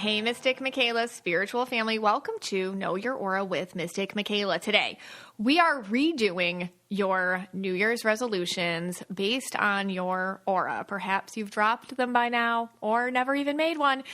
Hey, Mystic Michaela, spiritual family. Welcome to Know Your Aura with Mystic Michaela. Today, we are redoing your New Year's resolutions based on your aura. Perhaps you've dropped them by now or never even made one.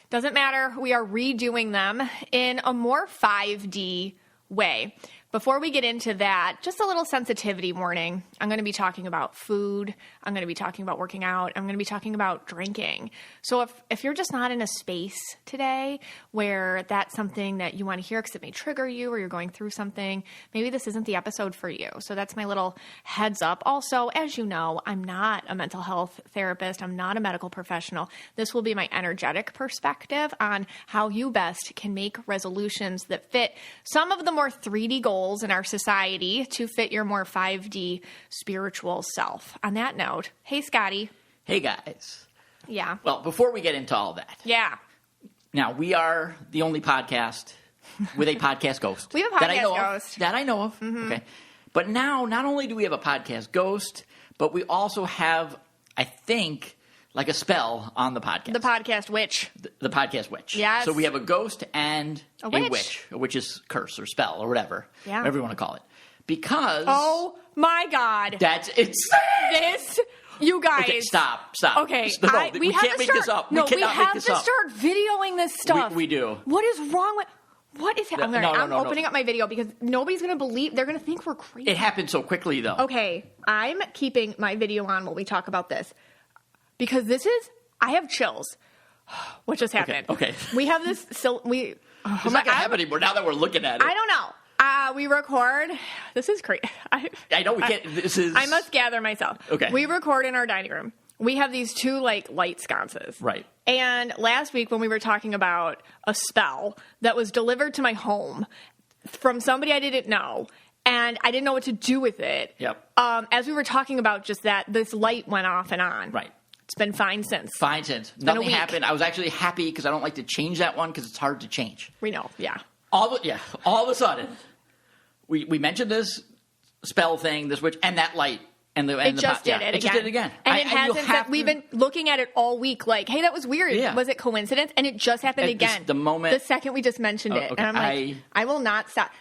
Doesn't matter. We are redoing them in a more 5D way. Before we get into that, just a little sensitivity warning. I'm going to be talking about food. I'm going to be talking about working out. I'm going to be talking about drinking. So if you're just not in a space today where that's something that you want to hear because it may trigger you or you're going through something, maybe this isn't the episode for you. So that's my little heads up. Also, as you know, I'm not a mental health therapist. I'm not a medical professional. This will be my energetic perspective on how you best can make resolutions that fit some of the more 3D goals in our society to fit your more 5D spiritual self. On that note, hey, Scotty. Hey, guys. Yeah. Well, before we get into all that. Yeah. Now, we are the only podcast with a podcast ghost. We have a podcast ghost. That I know of. Mm-hmm. Okay. But now, not only do we have a podcast ghost, but we also have, I think, like a spell on the podcast. The podcast witch. The podcast witch. Yes. So we have a ghost and a witch. A witch's curse or spell or whatever. Yeah. Whatever you want to call it. Because. Oh, my God. That's insane. This, you guys. Okay, stop. Okay. No, we can't make this up. No, we have to start videoing this stuff. We do. What is wrong with... What is happening? I'm opening up my video because nobody's going to believe. They're going to think we're crazy. It happened so quickly, though. Okay. I'm keeping my video on while we talk about this. Because I have chills. What just happened? Okay. We have this, it's not going to happen anymore now that we're looking at it. I don't know. We record, this is crazy. I know we can't, I must gather myself. Okay. We record in our dining room. We have these two, light sconces. Right. And last week when we were talking about a spell that was delivered to my home from somebody I didn't know, and I didn't know what to do with it. Yep. As we were talking about just that, this light went off and on. Right. It's been fine since. Nothing happened. I was actually happy because I don't like to change that one because it's hard to change. We know, yeah. All of a sudden, we mentioned this spell thing, this witch, and that light. It just did it again. And it hasn't. We've been looking at it all week like, hey, that was weird. Yeah. Was it coincidence? And it just happened again. The second we just mentioned it. Okay. And I'm like, I will not stop.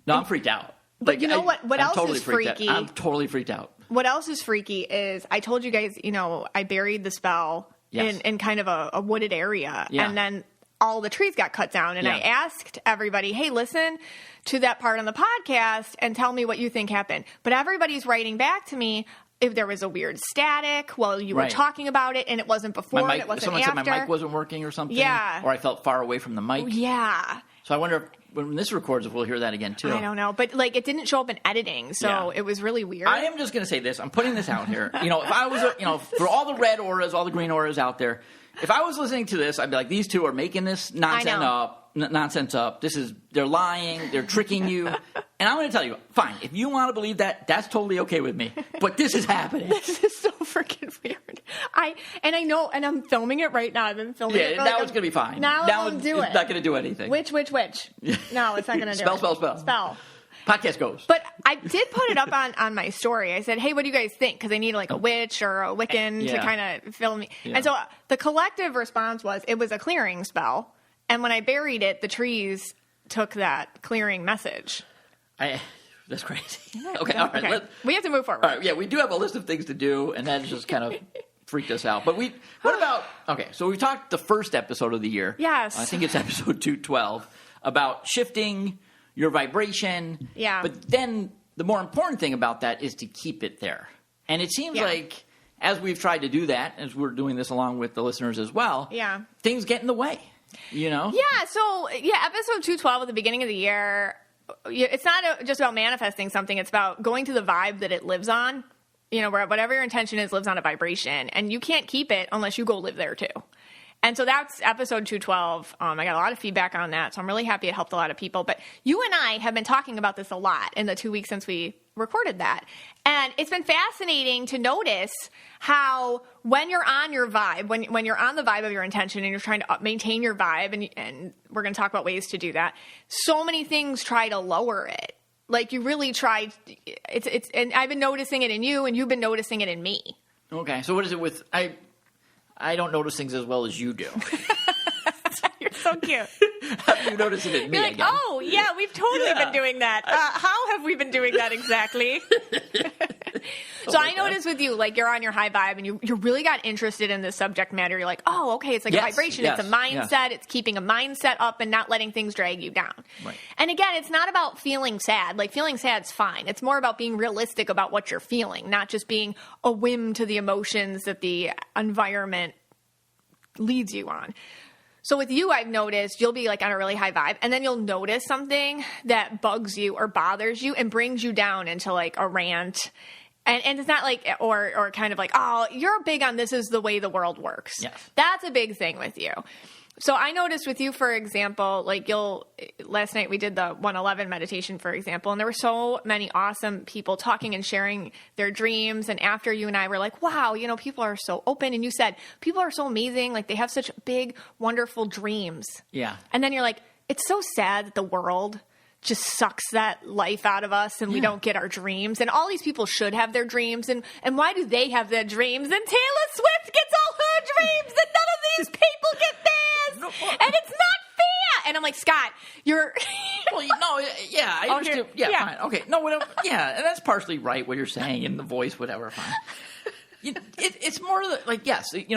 No, I'm freaked out. But you know what? What else is freaky? I'm totally freaked out. What else is freaky is I told you guys, I buried the spell in kind of a wooded area. Yeah. And then all the trees got cut down. And I asked everybody, hey, listen to that part on the podcast and tell me what you think happened. But everybody's writing back to me if there was a weird static while you were talking about it and it wasn't before and it wasn't someone after. Said my mic wasn't working or something. Yeah. Or I felt far away from the mic. Yeah. So I wonder if when this records, if we'll hear that again, too. I don't know. But, it didn't show up in editing, so it was really weird. I am just going to say this. I'm putting this out here. If I was, for all the red auras, all the green auras out there, if I was listening to this, I'd be like, these two are making this nonsense up. They're lying. They're tricking you. And I'm going to tell you, fine, if you want to believe that, that's totally okay with me. But this is happening. This is so freaking weird. I know, and I'm filming it right now. I've been filming it. Yeah, now it's going to be fine. Now it won't do it. It's not going to do anything. Which? No, it's not going to do it. Spell. Podcast goes. But I did put it up on my story. I said, hey, what do you guys think? Because I need a witch or a Wiccan to kind of fill me. Yeah. And so the collective response was it was a clearing spell. And when I buried it, the trees took that clearing message. That's crazy. Okay, all right. Okay. We have to move forward. All right, yeah, we do have a list of things to do, and that just kind of freaked us out. But what about, so we talked the first episode of the year. Yes. I think it's episode 212, about shifting your vibration. Yeah. But then the more important thing about that is to keep it there. And it seems like as we've tried to do that, as we're doing this along with the listeners as well, things get in the way, Yeah, so, episode 212 at the beginning of the year, it's not just about manifesting something. It's about going to the vibe that it lives on. Where whatever your intention is lives on a vibration. And you can't keep it unless you go live there, too. And so that's episode 212. I got a lot of feedback on that, so I'm really happy it helped a lot of people. But you and I have been talking about this a lot in the 2 weeks since we recorded that. And it's been fascinating to notice how when you're on your vibe, when you're on the vibe of your intention and you're trying to maintain your vibe, and we're going to talk about ways to do that, so many things try to lower it. You really tried. And I've been noticing it in you, and you've been noticing it in me. Okay, so what is it with... I don't notice things as well as you do. so cute. How do you notice it in me You're like, again? oh, yeah, we've totally been doing that. How have we been doing that exactly? So I noticed with you, like, you're on your high vibe and you really got interested in this subject matter. You're like, oh, okay, it's like a vibration. It's a mindset. It's keeping a mindset up and not letting things drag you down. Right. And again, it's not about feeling sad. Like, feeling sad's fine. It's more about being realistic about what you're feeling, not just being a whim to the emotions that the environment leads you on. So with you, I've noticed you'll be like on a really high vibe, and then you'll notice something that bugs you or bothers you and brings you down into like a rant. And it's not like, or kind of like, oh, you're big on this is the way the world works. Yes. That's a big thing with you. So I noticed with you, for example, like last night we did the 111 meditation, for example, and there were so many awesome people talking and sharing their dreams. And after you and I were like, wow, people are so open. And you said, people are so amazing. Like, they have such big, wonderful dreams. Yeah. And then you're like, it's so sad that the world just sucks that life out of us and we don't get our dreams. And all these people should have their dreams. And why do they have their dreams? And Taylor Swift gets all her dreams and none of these people get theirs. And it's not fair. And I'm like, Scott, you're... Well, I understand. Yeah, fine. Okay. No, whatever. Yeah, and that's partially right, what you're saying in the voice, whatever, fine. It's more like, yes, it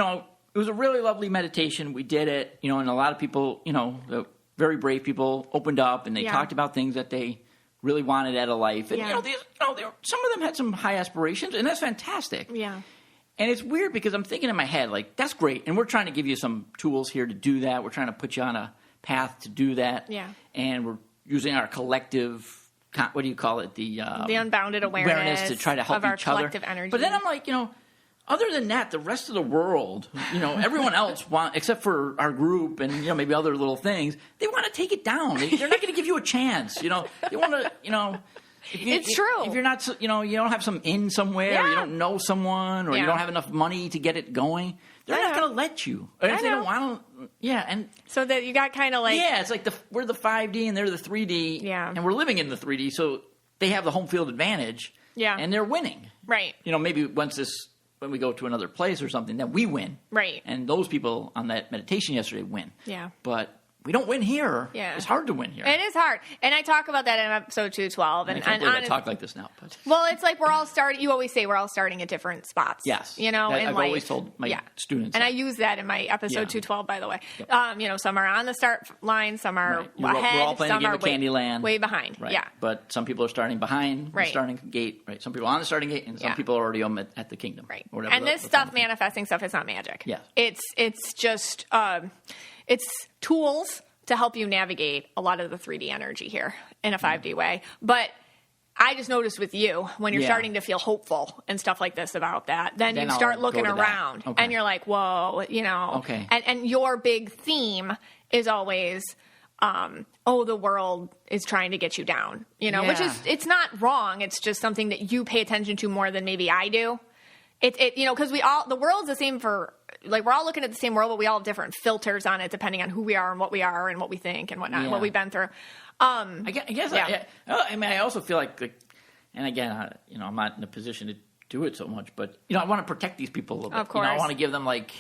was a really lovely meditation. We did it, and a lot of people, the very brave people opened up and they talked about things that they really wanted out of life. And, some of them had some high aspirations, and that's fantastic. Yeah. And it's weird because I'm thinking in my head, like, that's great. And we're trying to give you some tools here to do that. We're trying to put you on a path to do that. Yeah. And we're using our collective, what do you call it? The unbounded awareness to try to help of our each other. collective energy. But then I'm like, other than that, the rest of the world, everyone else except for our group and, maybe other little things, they want to take it down. They're not going to give you a chance. They want to, it's true. If you're not, you don't have some in somewhere, or you don't know someone, or you don't have enough money to get it going, they're not going to let you. And if they don't want to, and so that you got kind of like, it's like we're the 5D and they're the 3D, and we're living in the 3D, so they have the home field advantage, and they're winning, right? Maybe when we go to another place or something, then we win, right? And those people on that meditation yesterday win, but we don't win here. Yeah. It's hard to win here. It is hard. And I talk about that in episode 212. And I can't believe I talk like this now. But. Well, it's like we're all starting, you always say we're all starting at different spots. Yes. I've always told my students. And I use that in my episode 212, by the way. Yep. Some are on the start line, some are ahead, we're all playing some the game are of Candyland. way behind. Right. Yeah. But some people are starting behind the starting gate. Right. Some people are on the starting gate, and some people are already at the kingdom. Right. And this stuff, manifesting stuff, is not magic. Yeah. It's just, it's tools to help you navigate a lot of the 3D energy here in a 5D way. But I just noticed with you, when you're starting to feel hopeful and stuff like this about that, then you start looking around and you're like, whoa, Okay. And your big theme is always, the world is trying to get you down, which is, it's not wrong. It's just something that you pay attention to more than maybe I do. Because the world's the same for, like, we're all looking at the same world, but we all have different filters on it depending on who we are and what we think and whatnot, what we've been through. I guess, I also feel like, and again, I'm not in a position to do it so much, but, I want to protect these people a little bit. Of course. I want to give them, like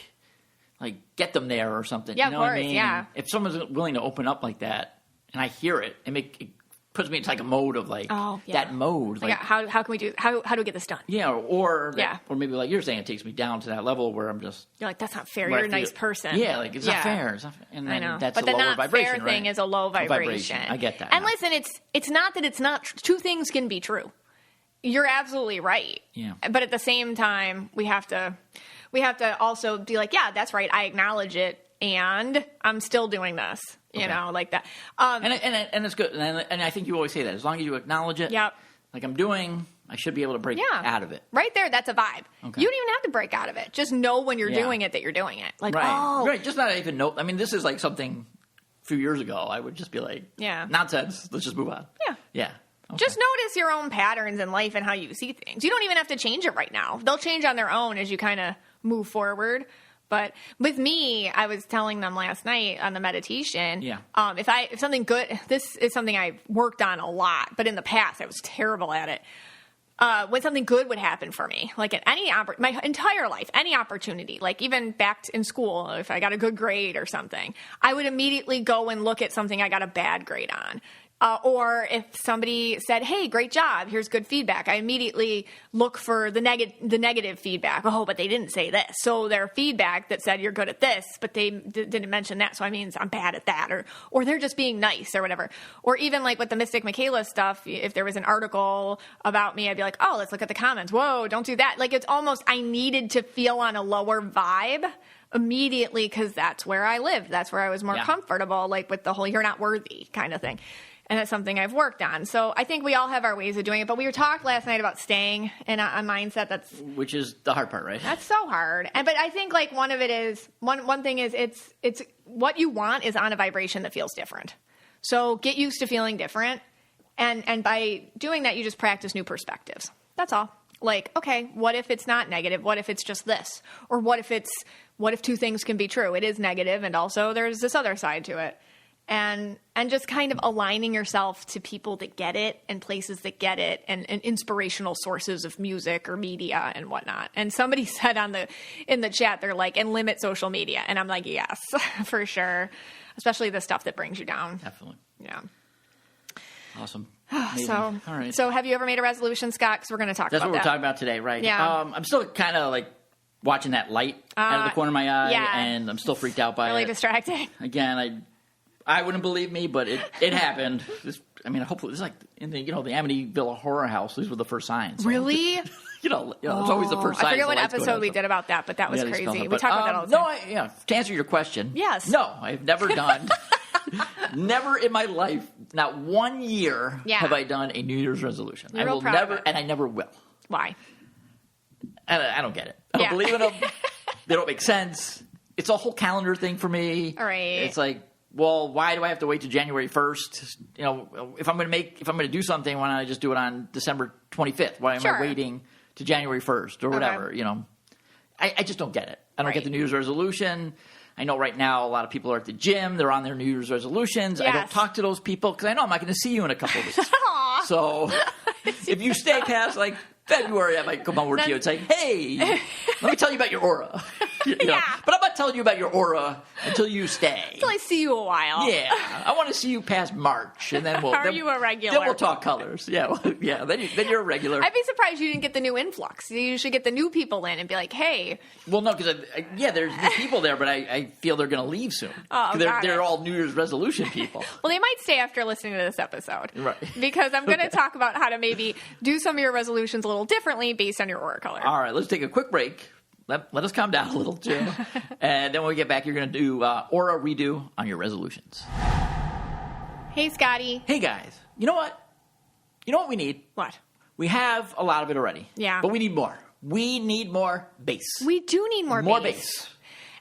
get them there or something. Yeah, you know of course, what I mean? yeah. If someone's willing to open up like that, and I hear it, it puts me into like a mode of that mode. Like, how can we do? How do we get this done? Yeah, or maybe like you're saying, it takes me down to that level where I'm just. You're like, that's not fair. You're a nice person. Yeah, like it's not fair. It's not fair. And then I know, that's but a the lower not vibration, fair thing is a low vibration. I get that. And listen, it's not that it's not. Two things can be true. You're absolutely right. Yeah. But at the same time, we have to also be like, yeah, that's right. I acknowledge it, and I'm still doing this. Like that. And it's good. And I think you always say that. As long as you acknowledge it, like I'm doing, I should be able to break out of it. Right there, that's a vibe. Okay. You don't even have to break out of it. Just know when you're doing it that you're doing it. Like, right. Just not even know. I mean, this is like something a few years ago. I would just be like, nonsense. Let's just move on. Yeah. Okay. Just notice your own patterns in life and how you see things. You don't even have to change it right now. They'll change on their own as you kind of move forward. But with me, I was telling them last night on the meditation, if something good, this is something I've worked on a lot, but in the past I was terrible at it. when something good would happen for me, like at my entire life, any opportunity, like even back in school, if I got a good grade or something, I would immediately go and look at something I got a bad grade on. Or if somebody said, hey, great job, here's good feedback, I immediately look for the negative feedback. Oh, but they didn't say this. So their feedback that said you're good at this, but they didn't mention that, so I mean I'm bad at that. Or they're just being nice or whatever. Or even like with the Mystic Michaela stuff, if there was an article about me, I'd be like, oh, let's look at the comments. Whoa, don't do that. Like it's almost, I needed to feel on a lower vibe immediately because that's where I lived. That's where I was more comfortable, like with the whole you're not worthy kind of thing. And that's something I've worked on. So I think we all have our ways of doing it. But we were talking last night about staying in a mindset which is the hard part, right? That's so hard. But I think like one of it is, one thing is it's what you want is on a vibration that feels different. So get used to feeling different. And by doing that, you just practice new perspectives. That's all. Like, okay, what if it's not negative? What if it's just this? Or what if two things can be true? It is negative and also there's this other side to it. And just kind of aligning yourself to people that get it and places that get it and inspirational sources of music or media and whatnot. And somebody said in the chat, they're like, and limit social media. And I'm like, yes, for sure. Especially the stuff that brings you down. Definitely. Yeah. Awesome. All right. So have you ever made a resolution, Scott? Because we're going to talk about that. That's what we're talking about today, right? Yeah. I'm still kind of like watching that light out of the corner of my eye. Yeah. And I'm still freaked out by it. Really distracting. Again, I wouldn't believe me, but it happened. Hopefully, it's like in the Amityville Horror House. These were the first signs. So really? It's always the first signs. I forget what episode we did about that, but that was crazy. We talked about that all the time. No, to answer your question, yes. No, I've never done. Never in my life, not 1 year, have I done a New Year's resolution. You're I will never, and I never will. Why? I don't get it. I don't believe in them. They don't make sense. It's a whole calendar thing for me. All right. It's like, well, why do I have to wait till January 1st? If I'm going to do something, why don't I just do it on December 25th? Why am I waiting to January 1st or whatever? Okay. I just don't get it. I don't get the New Year's resolution. I know right now a lot of people are at the gym. They're on their New Year's resolutions. Yes. I don't talk to those people because I know I'm not going to see you in a couple of weeks. So if you stay past like February, I might come over to you and say, hey, let me tell you about your aura. Yeah. But I'm not telling you about your aura until you stay. Until I see you a while. Yeah. I want to see you past March, and then Are you a regular? Then we'll talk colors. Yeah. Yeah. Then you're a regular. I'd be surprised you didn't get the new influx. You should get the new people in and be like, hey. Well, no, because there's people there, but I feel they're going to leave soon. Oh, they're all New Year's resolution people. Well, they might stay after listening to this episode. Right. Because I'm going to talk about how to maybe do some of your resolutions a little differently based on your aura color. All right. Let's take a quick break. Let us calm down a little, Jim. And then when we get back, you're going to do aura redo on your resolutions. Hey, Scotty. Hey, guys. You know what? You know what we need? What? We have a lot of it already. Yeah. But we need more. We need more bass. We do need more bass.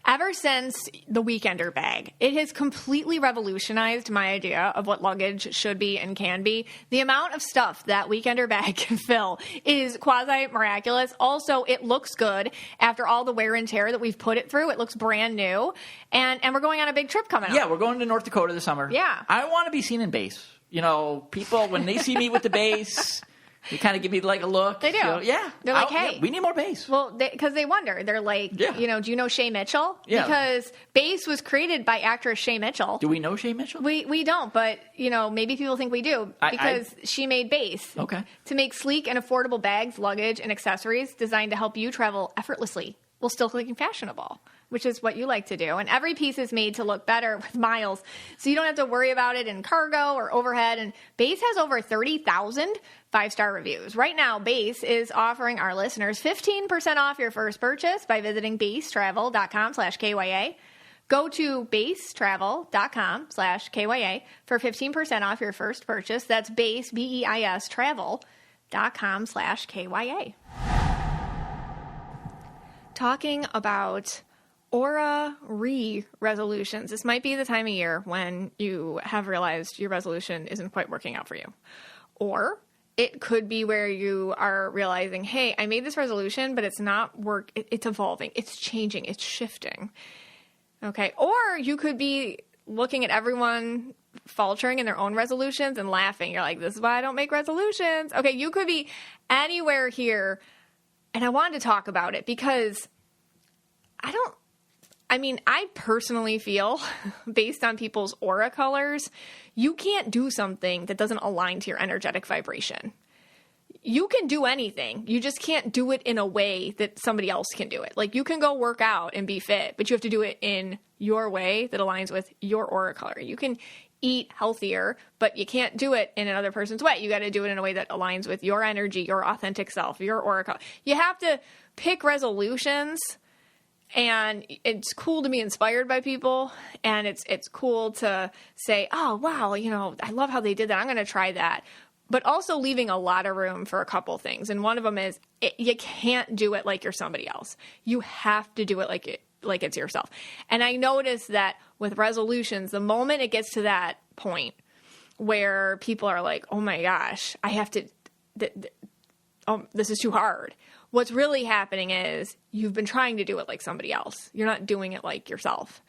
Ever since the Weekender bag, it has completely revolutionized my idea of what luggage should be and can be. The amount of stuff that Weekender bag can fill is quasi-miraculous. Also, it looks good after all the wear and tear that we've put it through. It looks brand new. And we're going on a big trip coming up. Yeah, we're going to North Dakota this summer. Yeah. I want to be seen in bass. People, when they see me with the bass... They kind of give me like a look. They do. Yeah. They're like, hey. Yeah, we need more bass. Well, because they wonder. They're like, do you know Shay Mitchell? Yeah. Because bass was created by actress Shay Mitchell. Do we know Shay Mitchell? We don't, but, maybe people think we do. Because she made bass. Okay. To make sleek and affordable bags, luggage, and accessories designed to help you travel effortlessly while still looking fashionable, which is what you like to do. And every piece is made to look better with miles, so you don't have to worry about it in cargo or overhead. And Base has over 30,000 5-star reviews. Right now, Base is offering our listeners 15% off your first purchase by visiting basetravel.com/KYA. Go to basetravel.com/KYA for 15% off your first purchase. That's base, BEIS, travel.com/KYA. Talking about aura resolutions. This might be the time of year when you have realized your resolution isn't quite working out for you. Or it could be where you are realizing, hey, I made this resolution, but it's not it's evolving, it's changing, it's shifting. Okay. Or you could be looking at everyone faltering in their own resolutions and laughing. You're like, this is why I don't make resolutions. Okay, you could be anywhere here. And I wanted to talk about it because I personally feel, based on people's aura colors, you can't do something that doesn't align to your energetic vibration. You can do anything. You just can't do it in a way that somebody else can do it. Like, you can go work out and be fit, but you have to do it in your way that aligns with your aura color. You can eat healthier, but you can't do it in another person's way. You got to do it in a way that aligns with your energy, your authentic self, your aura color. You have to pick resolutions, and it's cool to be inspired by people, and it's cool to say, oh, wow, I love how they did that. I'm going to try that. But also leaving a lot of room for a couple things. And one of them is you can't do it like you're somebody else. You have to do it like it's yourself. And I noticed that with resolutions, the moment it gets to that point where people are like, oh my gosh, I have to, this is too hard. What's really happening is you've been trying to do it like somebody else. You're not doing it like yourself.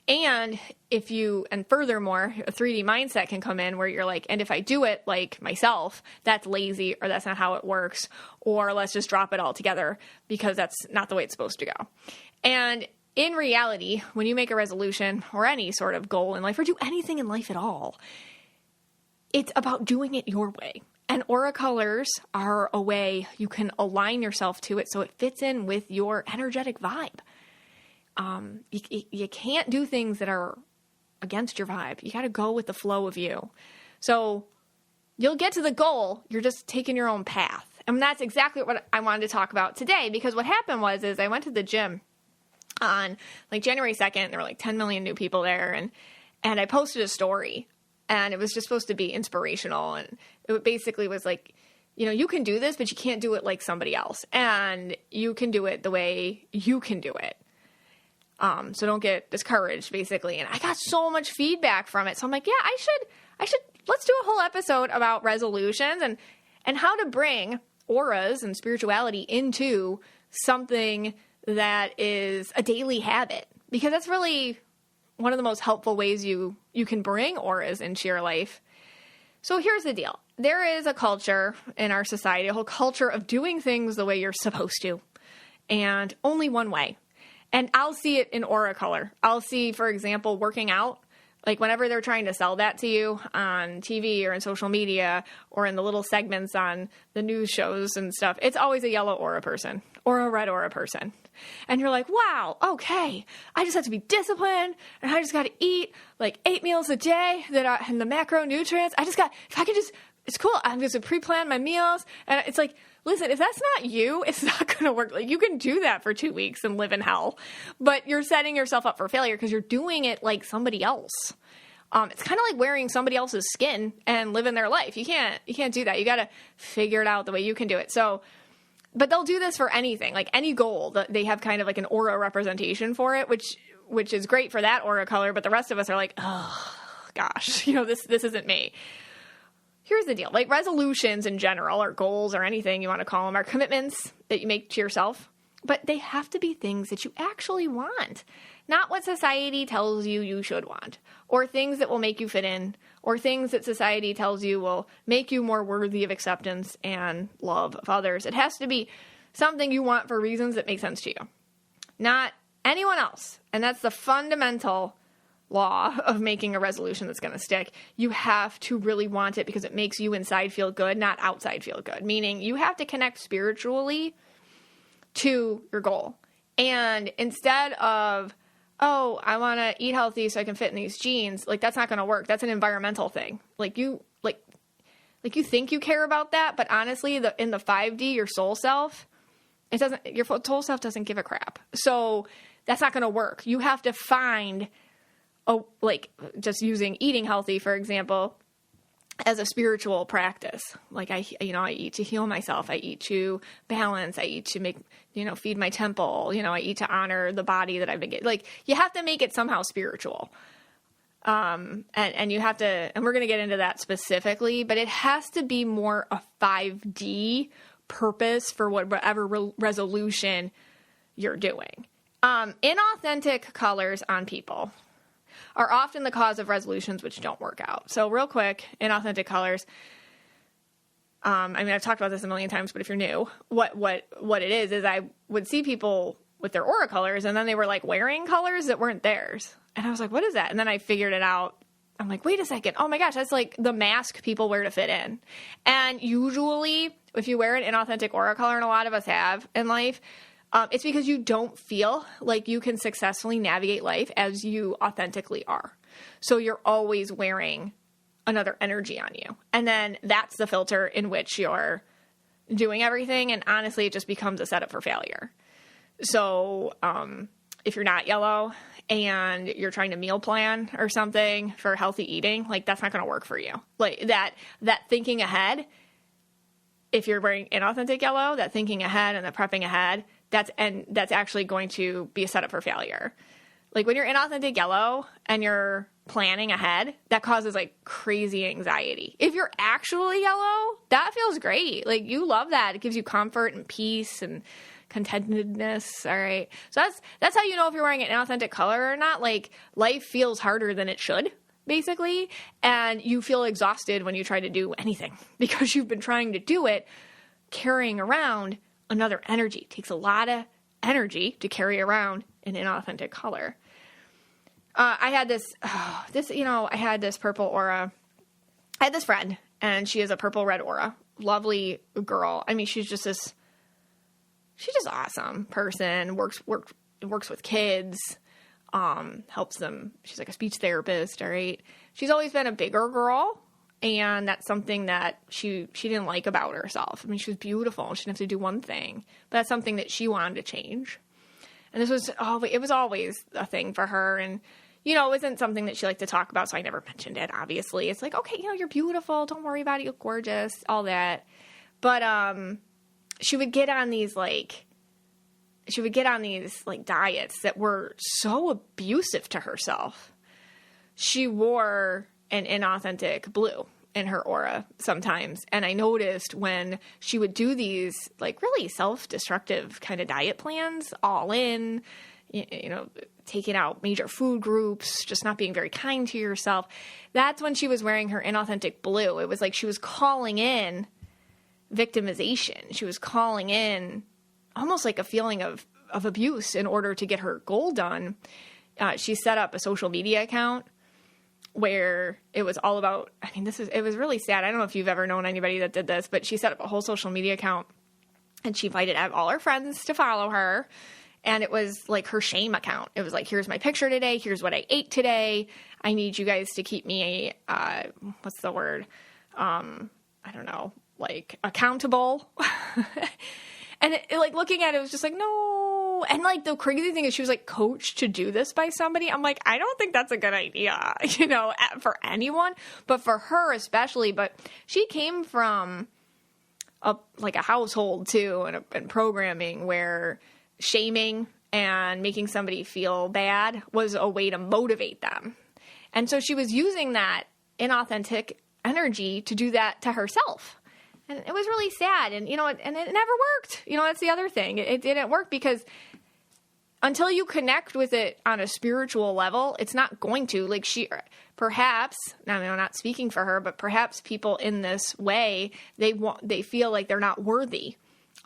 And furthermore, a 3D mindset can come in where you're like, and if I do it like myself, that's lazy, or that's not how it works, or let's just drop it all together because that's not the way it's supposed to go. And in reality, when you make a resolution or any sort of goal in life, or do anything in life at all, it's about doing it your way. And aura colors are a way you can align yourself to it so it fits in with your energetic vibe. You can't do things that are against your vibe. You got to go with the flow of you. So you'll get to the goal. You're just taking your own path. And that's exactly what I wanted to talk about today, because what happened was I went to the gym on like January 2nd. There were like 10 million new people there. And I posted a story, and it was just supposed to be inspirational. And it basically was like, you can do this, but you can't do it like somebody else. And you can do it the way you can do it. So don't get discouraged, basically. And I got so much feedback from it. So I'm like, yeah, I should, let's do a whole episode about resolutions and how to bring auras and spirituality into something that is a daily habit, because that's really one of the most helpful ways you can bring auras into your life. So here's the deal. There is a culture in our society, a whole culture of doing things the way you're supposed to, and only one way. And I'll see it in aura color. I'll see, for example, working out. Like whenever they're trying to sell that to you on TV or in social media or in the little segments on the news shows and stuff, it's always a yellow aura person or a red aura person. And you're like, wow, okay, I just have to be disciplined, and I just got to eat like 8 meals a day and the macronutrients. It's cool. I'm just going to pre-plan my meals. And it's like, listen, if that's not you, it's not going to work. Like, you can do that for 2 weeks and live in hell, but you're setting yourself up for failure because you're doing it like somebody else. It's kind of like wearing somebody else's skin and living their life. You can't do that. You got to figure it out the way you can do it. So, but they'll do this for anything, like any goal. They have kind of like an aura representation for it, which is great for that aura color. But the rest of us are like, oh gosh, this isn't me. Here's the deal. Like resolutions in general, or goals, or anything you want to call them, are commitments that you make to yourself, but they have to be things that you actually want, not what society tells you should want, or things that will make you fit in, or things that society tells you will make you more worthy of acceptance and love of others. It has to be something you want for reasons that make sense to you, not anyone else. And that's the fundamental law of making a resolution that's going to stick. You have to really want it because it makes you inside feel good, not outside feel good. Meaning you have to connect spiritually to your goal. And instead of, oh, I want to eat healthy so I can fit in these jeans, like that's not going to work. That's an environmental thing. Like you think you care about that, but honestly, in the 5D, your soul self, your soul self doesn't give a crap. So that's not going to work. You have to find just using eating healthy, for example, as a spiritual practice. Like I eat to heal myself. I eat to balance. I eat to make, feed my temple. I eat to honor the body that I've been getting. Like you have to make it somehow spiritual. And you have to, and we're going to get into that specifically, but it has to be more a 5D purpose for whatever resolution you're doing. Inauthentic colors on people. are often the cause of resolutions which don't work out. So real quick, inauthentic colors. I mean, I've talked about this a million times, but if you're new, what it is I would see people with their aura colors, and then they were like wearing colors that weren't theirs. And I was like, what is that? And then I figured it out. I'm like, wait a second. Oh my gosh, that's like the mask people wear to fit in. And usually if you wear an inauthentic aura color, and a lot of us have in life, it's because you don't feel like you can successfully navigate life as you authentically are. So you're always wearing another energy on you. And then that's the filter in which you're doing everything. And honestly, it just becomes a setup for failure. So if you're not yellow and you're trying to meal plan or something for healthy eating, like that's not going to work for you. Like that thinking ahead, if you're wearing inauthentic yellow, that thinking ahead and the prepping ahead, that's actually going to be a setup for failure. Like when you're inauthentic yellow and you're planning ahead, that causes like crazy anxiety. If you're actually yellow, that feels great. Like you love that. It gives you comfort and peace and contentedness. All right. So that's how you know if you're wearing an inauthentic color or not. Like life feels harder than it should, basically. And you feel exhausted when you try to do anything because you've been trying to do it carrying around another energy. It takes a lot of energy to carry around an inauthentic color. I had this purple aura. I had this friend, and she has a purple red aura. Lovely girl. I mean, she's just awesome person. Works with kids. Helps them. She's like a speech therapist. All right. She's always been a bigger girl, and that's something that she didn't like about herself. I mean, she was beautiful. She didn't have to do one thing, but that's something that she wanted to change. And it was always a thing for her. And, you know, it wasn't something that she liked to talk about, so I never mentioned it, obviously. It's like, okay, you know, you're beautiful. Don't worry about it. You look gorgeous, all that. But she would get on these, diets that were so abusive to herself. She wore an inauthentic blue in her aura sometimes. And I noticed when she would do these like really self-destructive kind of diet plans, all in, you know, taking out major food groups, just not being very kind to yourself. That's when she was wearing her inauthentic blue. It was like she was calling in victimization. She was calling in almost like a feeling of abuse in order to get her goal done. She set up a social media account where it was all about, I mean, it was really sad. I don't know if you've ever known anybody that did this, but she set up a whole social media account and she invited all her friends to follow her. And it was like her shame account. It was like, here's my picture today. Here's what I ate today. I need you guys to keep me, what's the word? I don't know, like accountable. And like looking at it, it was just like, no. And like the crazy thing is she was like coached to do this by somebody. I'm like, I don't think that's a good idea, you know, for anyone, but for her especially. But she came from a household too and programming where shaming and making somebody feel bad was a way to motivate them. And so she was using that inauthentic energy to do that to herself. And it was really sad. And, you know, and it never worked. You know, that's the other thing. It didn't work because until you connect with it on a spiritual level, it's not going to. Like perhaps, I mean, I'm not speaking for her, but perhaps people in this way, they feel like they're not worthy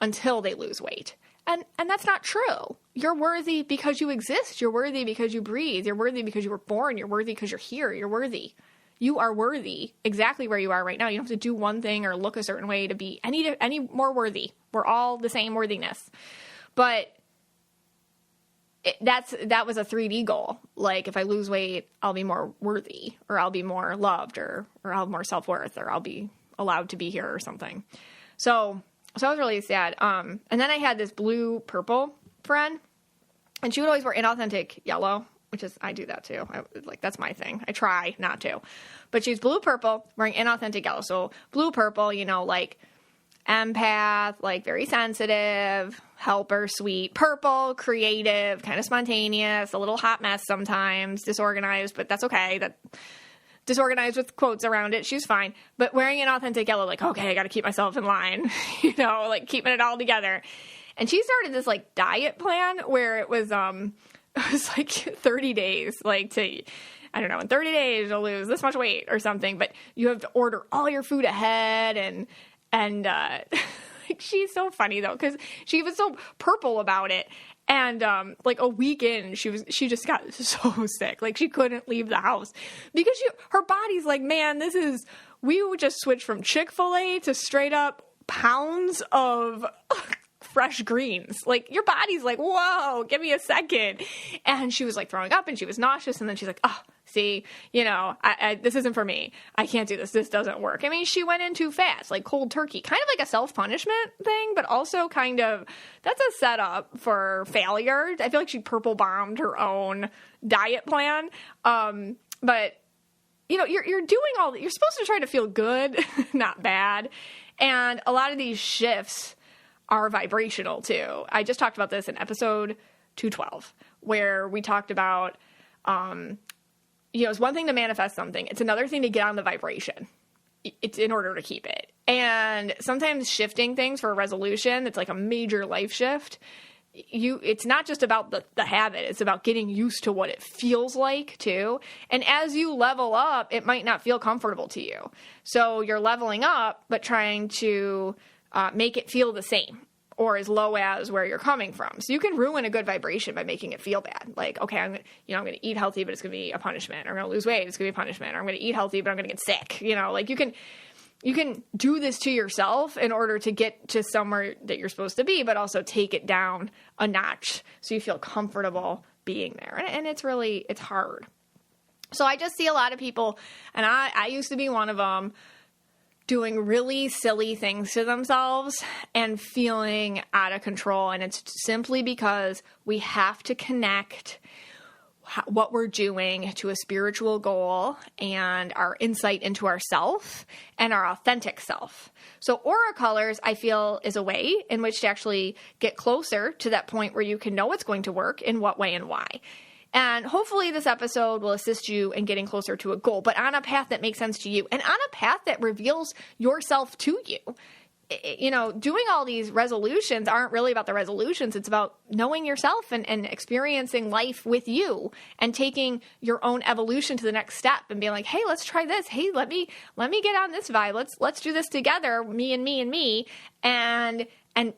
until they lose weight. And that's not true. You're worthy because you exist. You're worthy because you breathe. You're worthy because you were born. You're worthy because you're here. You're worthy. You are worthy exactly where you are right now. You don't have to do one thing or look a certain way to be any more worthy. We're all the same worthiness. But that was a 3D goal. Like if I lose weight, I'll be more worthy, or I'll be more loved, or I'll have more self-worth, or I'll be allowed to be here or something. So I was really sad. And then I had this blue purple friend, and she would always wear inauthentic yellow, which is, I do that too. That's my thing. I try not to, but she's blue purple wearing inauthentic yellow. So blue purple, you know, like empath, like very sensitive, helper, sweet, purple, creative, kind of spontaneous, a little hot mess sometimes, disorganized, but that's okay. Disorganized with quotes around it. She's fine. But wearing an authentic yellow, like, okay, I got to keep myself in line, you know, like keeping it all together. And she started this like diet plan where it was, it was like 30 days, like to, I don't know, in 30 days you'll lose this much weight or something, but you have to order all your food ahead and like, she's so funny though, because she was so purple about it. And like a week in, she just got so sick. Like she couldn't leave the house because her body's like, man, we would just switch from Chick-fil-A to straight up pounds of fresh greens. Like your body's like, whoa, give me a second. And she was like throwing up and she was nauseous. And then she's like, oh, see, this isn't for me. I can't do this. This doesn't work. I mean, she went in too fast, like cold turkey, kind of like a self-punishment thing, but also kind of, that's a setup for failure. I feel like she purple bombed her own diet plan. But you're doing you're supposed to try to feel good, not bad. And a lot of these shifts are vibrational too. I just talked about this in episode 212, where we talked about, it's one thing to manifest something. It's another thing to get on the vibration. It's in order to keep it. And sometimes shifting things for a resolution, it's like a major life shift. It's not just about the habit. It's about getting used to what it feels like too. And as you level up, it might not feel comfortable to you. So you're leveling up, but trying to make it feel the same or as low as where you're coming from. So you can ruin a good vibration by making it feel bad. Like, okay, I'm going to eat healthy, but it's going to be a punishment. Or I'm going to lose weight, it's going to be a punishment. Or I'm going to eat healthy, but I'm going to get sick. Like you can do this to yourself in order to get to somewhere that you're supposed to be, but also take it down a notch so you feel comfortable being there. And it's hard. So I just see a lot of people, and I used to be one of them, doing really silly things to themselves and feeling out of control. And it's simply because we have to connect what we're doing to a spiritual goal and our insight into ourself and our authentic self. So aura colors, I feel, is a way in which to actually get closer to that point where you can know it's going to work, in what way and why. And hopefully this episode will assist you in getting closer to a goal, but on a path that makes sense to you and on a path that reveals yourself to you. Doing all these resolutions aren't really about the resolutions. It's about knowing yourself and experiencing life with you and taking your own evolution to the next step and being like, hey, let's try this. Hey, let me get on this vibe. Let's do this together, me and me and me, and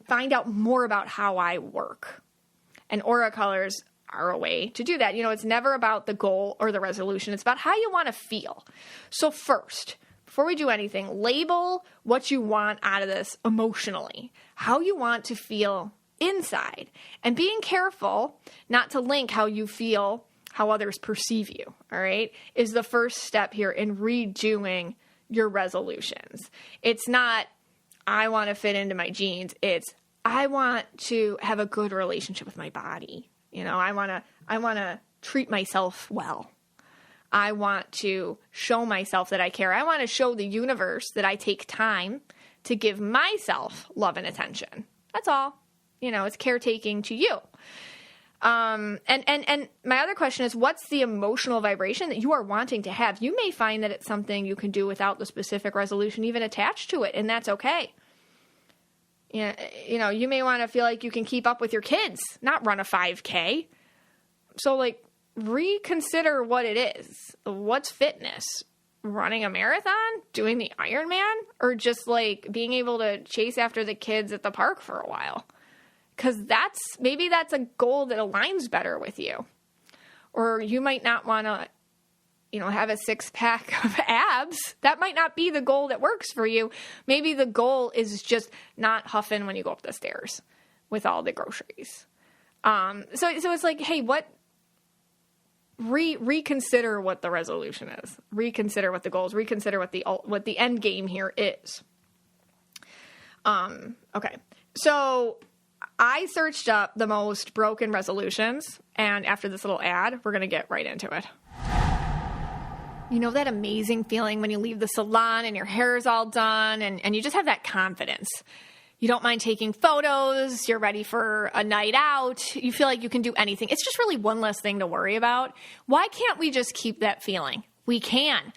find out more about how I work. And aura colors are a way to do that. It's never about the goal or the resolution. It's about how you want to feel. So first, before we do anything, label what you want out of this emotionally, how you want to feel inside, and being careful not to link how you feel, how others perceive you, all right, is the first step here in redoing your resolutions. It's not, I want to fit into my jeans. It's, I want to have a good relationship with my body. I want to treat myself well. I want to show myself that I care. I want to show the universe that I take time to give myself love and attention. That's all. It's caretaking to you. And my other question is, what's the emotional vibration that you are wanting to have? You may find that it's something you can do without the specific resolution even attached to it, and that's okay. You may want to feel like you can keep up with your kids, not run a 5K. So reconsider what it is. What's fitness? Running a marathon? Doing the Ironman? Or just being able to chase after the kids at the park for a while? Because maybe that's a goal that aligns better with you. Or you might not want to, have a 6-pack of abs. That might not be the goal that works for you. Maybe the goal is just not huffing when you go up the stairs with all the groceries. So it's like, hey, reconsider what the resolution is. Reconsider what the goal is. Reconsider what the end game here is. Okay. So I searched up the most broken resolutions, and after this little ad, we're going to get right into it. That amazing feeling when you leave the salon and your hair is all done and you just have that confidence. You don't mind taking photos. You're ready for a night out. You feel like you can do anything. It's just really one less thing to worry about. Why can't we just keep that feeling? We can.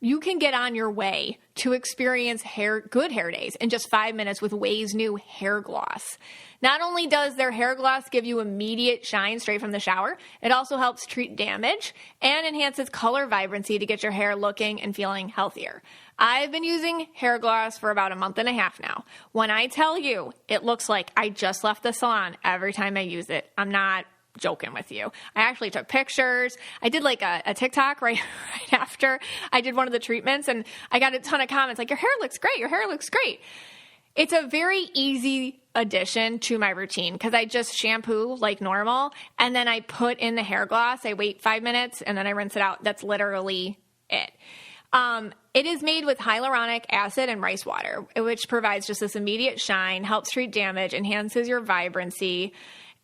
You can get on your way to experience good hair days in just 5 minutes with Ouai's new hair gloss. Not only does their hair gloss give you immediate shine straight from the shower, it also helps treat damage and enhances color vibrancy to get your hair looking and feeling healthier. I've been using hair gloss for about a month and a half now. When I tell you, it looks like I just left the salon every time I use it. I'm not joking with you. I actually took pictures. I did like a TikTok right after I did one of the treatments, and I got a ton of comments like, your hair looks great. Your hair looks great. It's a very easy addition to my routine because I just shampoo like normal, and then I put in the hair gloss. I wait 5 minutes, and then I rinse it out. That's literally it. It is made with hyaluronic acid and rice water, which provides just this immediate shine, helps treat damage, enhances your vibrancy.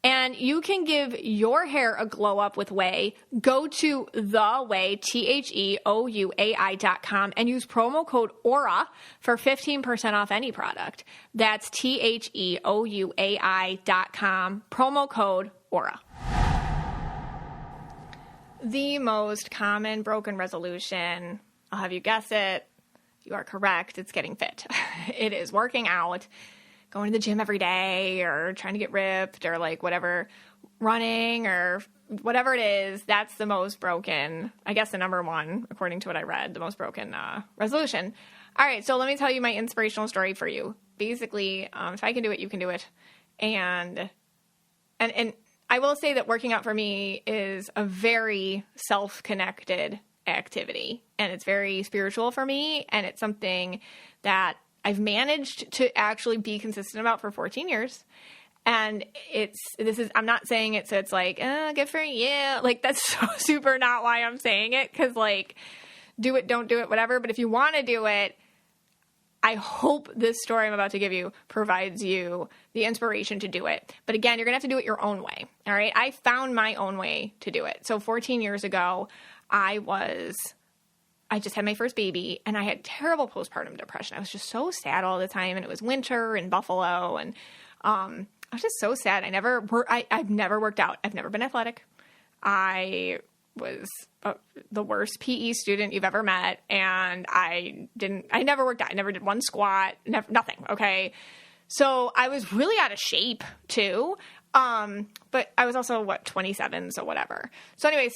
And you can give your hair a glow up with Ouai. Go to theouai, THEOUAI.com, and use promo code AURA for 15% off any product. That's THEOUAI.com, promo code AURA. The most common broken resolution, I'll have you guess it. You are correct. It's getting fit. It is working out, going to the gym every day, or trying to get ripped, or like whatever, running or whatever it is. That's the most broken, I guess the number one, according to what I read, the most broken resolution. All right, so let me tell you my inspirational story for you. Basically, if I can do it, you can do it. And I will say that working out for me is a very self-connected activity, and it's very spiritual for me, and it's something that I've managed to actually be consistent about for 14 years. And I'm not saying it so it's like, good for you. Like, that's so super not why I'm saying it. Cause like, do it, don't do it, whatever. But if you want to do it, I hope this story I'm about to give you provides you the inspiration to do it. But again, you're going to have to do it your own way. All right. I found my own way to do it. So 14 years ago, I just had my first baby, and I had terrible postpartum depression. I was just so sad all the time, and it was winter in Buffalo, and I was just so sad. I've never worked out. I've never been athletic. I was the worst PE student you've ever met, and I never worked out. I never did one squat, nothing, okay? So I was really out of shape, too, but I was also, 27, so whatever. So anyway,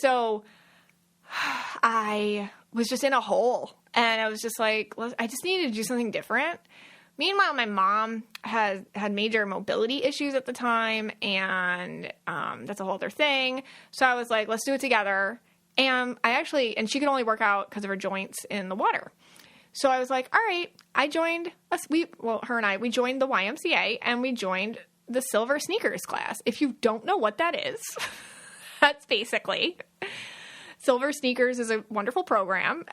I was just in a hole, and I was just like, I just needed to do something different. Meanwhile, my mom had major mobility issues at the time, and that's a whole other thing. So I was like, let's do it together. And and she could only work out because of her joints in the water. So I was like, all right, I joined her and I joined the YMCA, and we joined the Silver Sneakers class. If you don't know what that is, that's basically... Silver Sneakers is a wonderful program,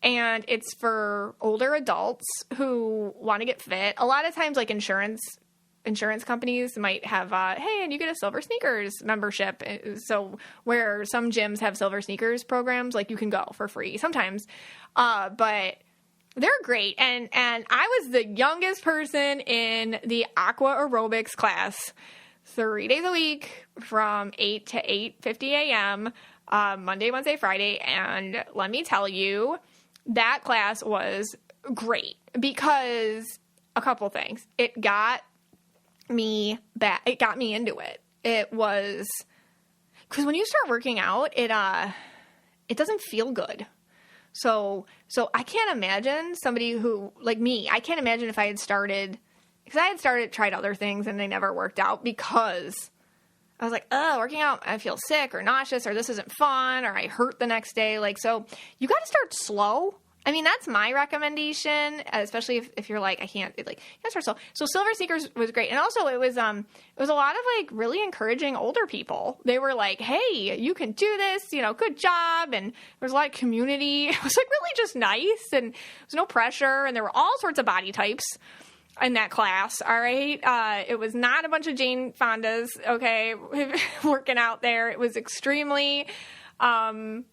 and it's for older adults who want to get fit. A lot of times, like insurance companies might have, hey, and you get a Silver Sneakers membership. So where some gyms have Silver Sneakers programs, like you can go for free sometimes, but they're great. And I was the youngest person in the aqua aerobics class, 3 days a week from 8 to 8:50 a.m., Monday, Wednesday, Friday, and let me tell you, that class was great because a couple things. It got me back. It got me into it. It was because when you start working out, it doesn't feel good. So I can't imagine somebody who like me. I can't imagine if I had started because I had tried other things and they never worked out because I was like, working out, I feel sick or nauseous or this isn't fun or I hurt the next day. Like, so you got to start slow. I mean, that's my recommendation, especially if you're like, I can't, like, you gotta start slow. So Silver Sneakers was great. And also it was a lot of like really encouraging older people. They were like, hey, you can do this, good job. And there was a lot of community. It was like really just nice and there was no pressure. And there were all sorts of body types in that class, all right? It was not a bunch of Jane Fondas, okay, working out there. It was extremely, it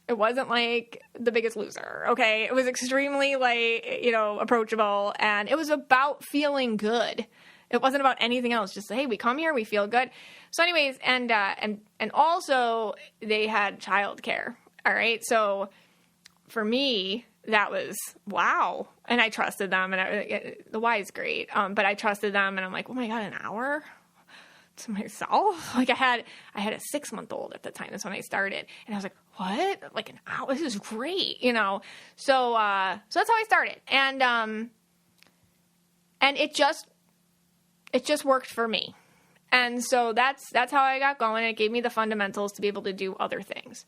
wasn't like The Biggest Loser, okay? It was extremely, like, approachable, and it was about feeling good. It wasn't about anything else. Just, hey, we come here, we feel good. So anyways, and also they had childcare, all right? So for me, that was wow. And I trusted them, and the why is great. But I trusted them, and I'm like, oh my God, an hour to myself? Like I had a 6-month-old at the time. That's when I started. And I was like, what? Like an hour? This is great, you know? So that's how I started. And it just worked for me. And so that's how I got going. It gave me the fundamentals to be able to do other things.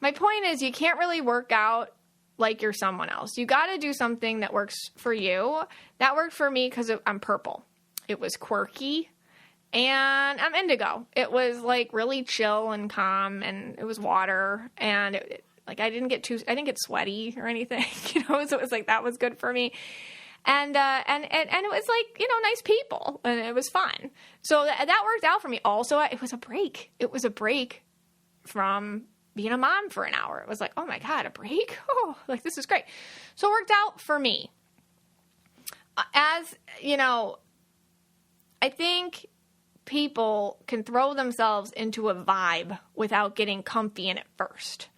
My point is, you can't really work out like you're someone else. You got to do something that works for you. That worked for me because I'm purple. It was quirky, and I'm indigo. It was like really chill and calm, and it was water, and I didn't get sweaty or anything, you know. So it was like that was good for me. And it was like, you know, nice people, and it was fun. So that worked out for me. Also, it was a break. It was a break from being a mom for an hour. It was like, oh my God, a break? Oh, like this is great. So it worked out for me. As, you know, I think people can throw themselves into a vibe without getting comfy in it first.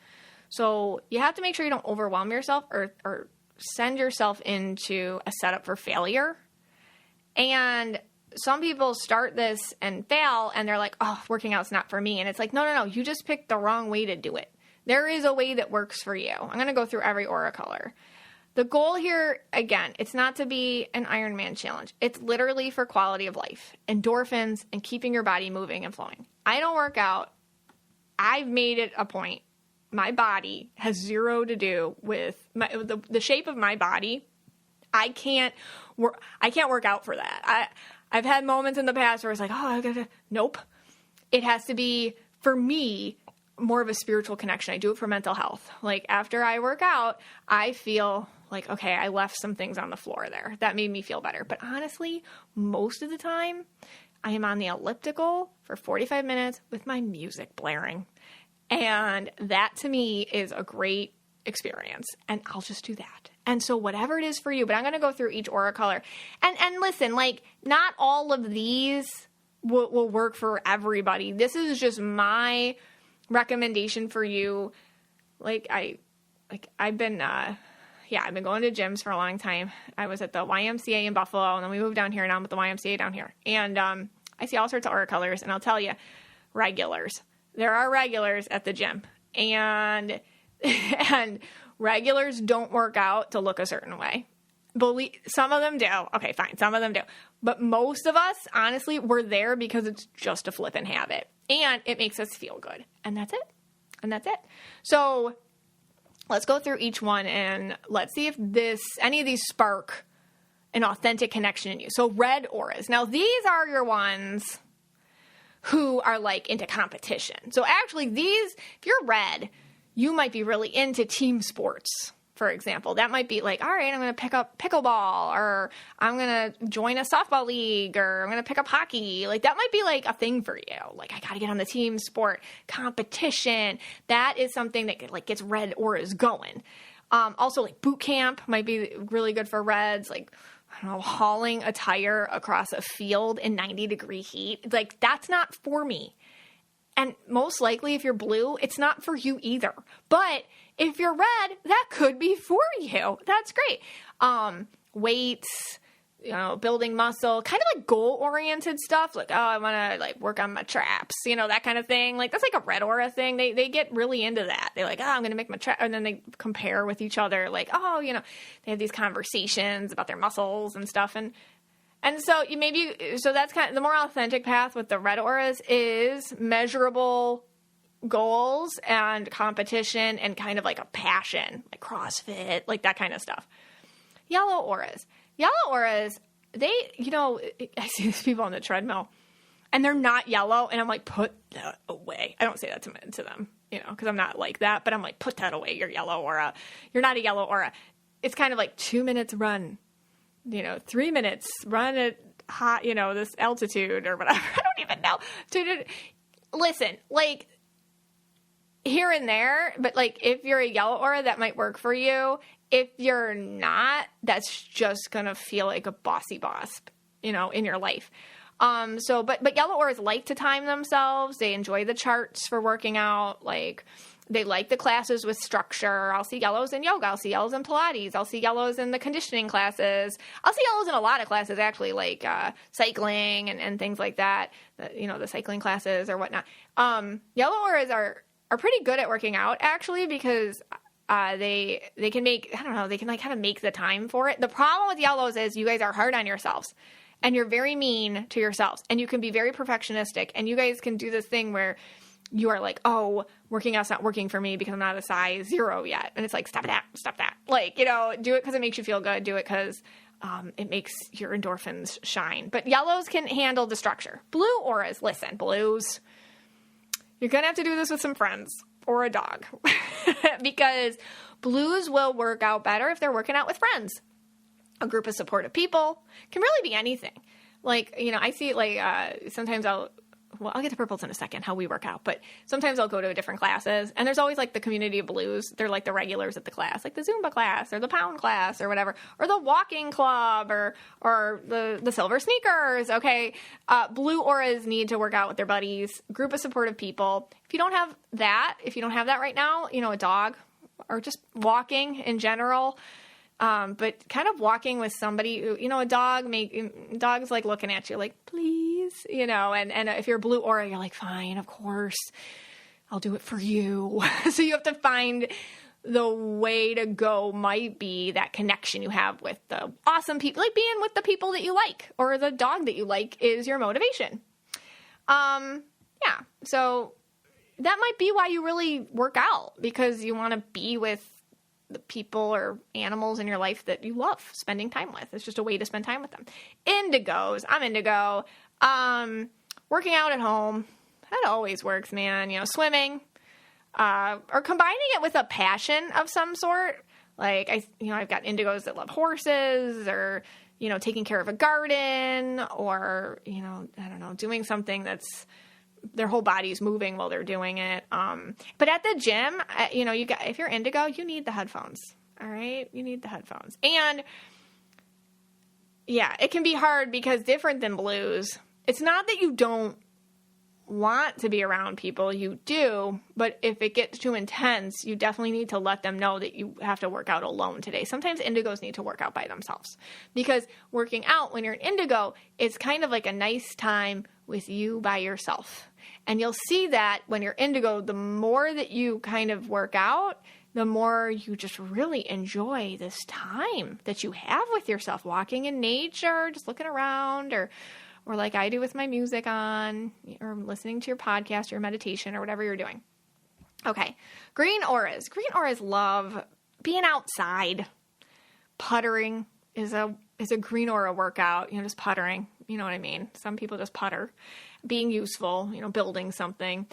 So you have to make sure you don't overwhelm yourself or send yourself into a setup for failure. And some people start this and fail, and they're like, oh, working out's not for me. And it's like, no, you just picked the wrong way to do it. There is a way that works for you. I'm going to go through every aura color. The goal here, again, it's not to be an Ironman challenge. It's literally for quality of life, endorphins, and keeping your body moving and flowing. I don't work out. I've made it a point. My body has zero to do with the shape of my body. I can't work out for that. I've had moments in the past where it's like, nope. It has to be, for me, more of a spiritual connection. I do it for mental health. Like after I work out, I feel like, okay, I left some things on the floor there. That made me feel better. But honestly, most of the time, I am on the elliptical for 45 minutes with my music blaring. And that to me is a great experience. And I'll just do that. And so whatever it is for you, but I'm going to go through each aura color. And listen, like not all of these will work for everybody. This is just my recommendation for you. I've been going to gyms for a long time. I was at the YMCA in Buffalo, and then we moved down here, and I'm at the YMCA down here. And I see all sorts of aura colors, and I'll tell you, regulars. There are regulars at the gym, and regulars don't work out to look a certain way. Some of them do. Okay, fine. Some of them do. But most of us, honestly, we're there because it's just a flippin' habit, and it makes us feel good. And that's it. So let's go through each one, and let's see if any of these spark an authentic connection in you. So red auras. Now, these are your ones who are like into competition. So actually if you're red, you might be really into team sports, for example. That might be like, all right, I'm going to pick up pickleball, or I'm going to join a softball league, or I'm going to pick up hockey. Like that might be like a thing for you. Like I got to get on the team sport competition. That is something that like gets red auras going. Also like boot camp might be really good for reds. Like, I don't know, hauling a tire across a field in 90-degree heat. Like, that's not for me. And most likely, if you're blue, it's not for you either. But if you're red, that could be for you. That's great. Weights, you know, building muscle, kind of like goal-oriented stuff. Like, oh, I want to like work on my traps, you know, that kind of thing. Like, that's like a red aura thing. They get really into that. They're like, oh, I'm going to make my trap. And then they compare with each other. Like, oh, you know, they have these conversations about their muscles and stuff. And so so that's kind of the more authentic path with the red auras is measurable goals and competition and kind of like a passion, like CrossFit, like that kind of stuff. Yellow auras, they, you know, I see these people on the treadmill and they're not yellow. And I'm like, put that away. I don't say that to them, you know, because I'm not like that. But I'm like, put that away. You're yellow aura. You're not a yellow aura. It's kind of like 2 minutes run, you know, 3 minutes run at hot, you know, this altitude or whatever. I don't even know. Listen, like here and there, but like if you're a yellow aura, that might work for you. If you're not, that's just going to feel like a bossy boss, you know, in your life. But yellow auras like to time themselves. They enjoy the charts for working out. Like, they like the classes with structure. I'll see yellows in yoga. I'll see yellows in Pilates. I'll see yellows in the conditioning classes. I'll see yellows in a lot of classes, actually, like cycling and things like that. The cycling classes or whatnot. Yellow auras are pretty good at working out, actually, because they can make, I don't know, they can like kind of make the time for it. The problem with yellows is you guys are hard on yourselves. And you're very mean to yourselves. And you can be very perfectionistic. And you guys can do this thing where you are like, oh, working out's not working for me because I'm not a size 0 yet. And it's like, stop that. Like, do it because it makes you feel good. Do it because it makes your endorphins shine. But yellows can handle the structure. Blue auras, listen, blues, you're going to have to do this with some friends or a dog. Because blues will work out better if they're working out with friends. A group of supportive people can really be anything. Like, I see it like sometimes I'll get to purples in a second, how we work out, but sometimes I'll go to different classes and there's always like the community of blues. They're like the regulars at the class, like the Zumba class or the pound class or whatever, or the walking club or the silver sneakers. Okay. Blue auras need to work out with their buddies, group of supportive people. If you don't have that right now, a dog or just walking in general. But kind of walking with somebody who, a dog's like looking at you like, please, and if you're a blue aura, you're like, fine, of course, I'll do it for you. So you have to find the way to go might be that connection you have with the awesome people, like being with the people that you like, or the dog that you like is your motivation. Yeah. So that might be why you really work out, because you want to be with the people or animals in your life that you love spending time with. It's just a way to spend time with them. Indigos. I'm indigo. Working out at home. That always works, man. Swimming, or combining it with a passion of some sort. Like I've got indigos that love horses, or, taking care of a garden, or, I don't know, doing something that's, their whole body's moving while they're doing it. But at the gym, if you're indigo, you need the headphones. All right. You need the headphones. And yeah, it can be hard because different than blues, it's not that you don't want to be around people. You do. But if it gets too intense, you definitely need to let them know that you have to work out alone today. Sometimes indigos need to work out by themselves, because working out when you're an indigo is kind of like a nice time with you by yourself. And you'll see that when you're indigo, the more that you kind of work out, the more you just really enjoy this time that you have with yourself, walking in nature, just looking around, or like I do with my music on, or listening to your podcast, your meditation, or whatever you're doing. Okay. Green auras. Green auras love being outside. Puttering is a green aura workout, just puttering. You know what I mean? Some people just putter. Being useful, building something.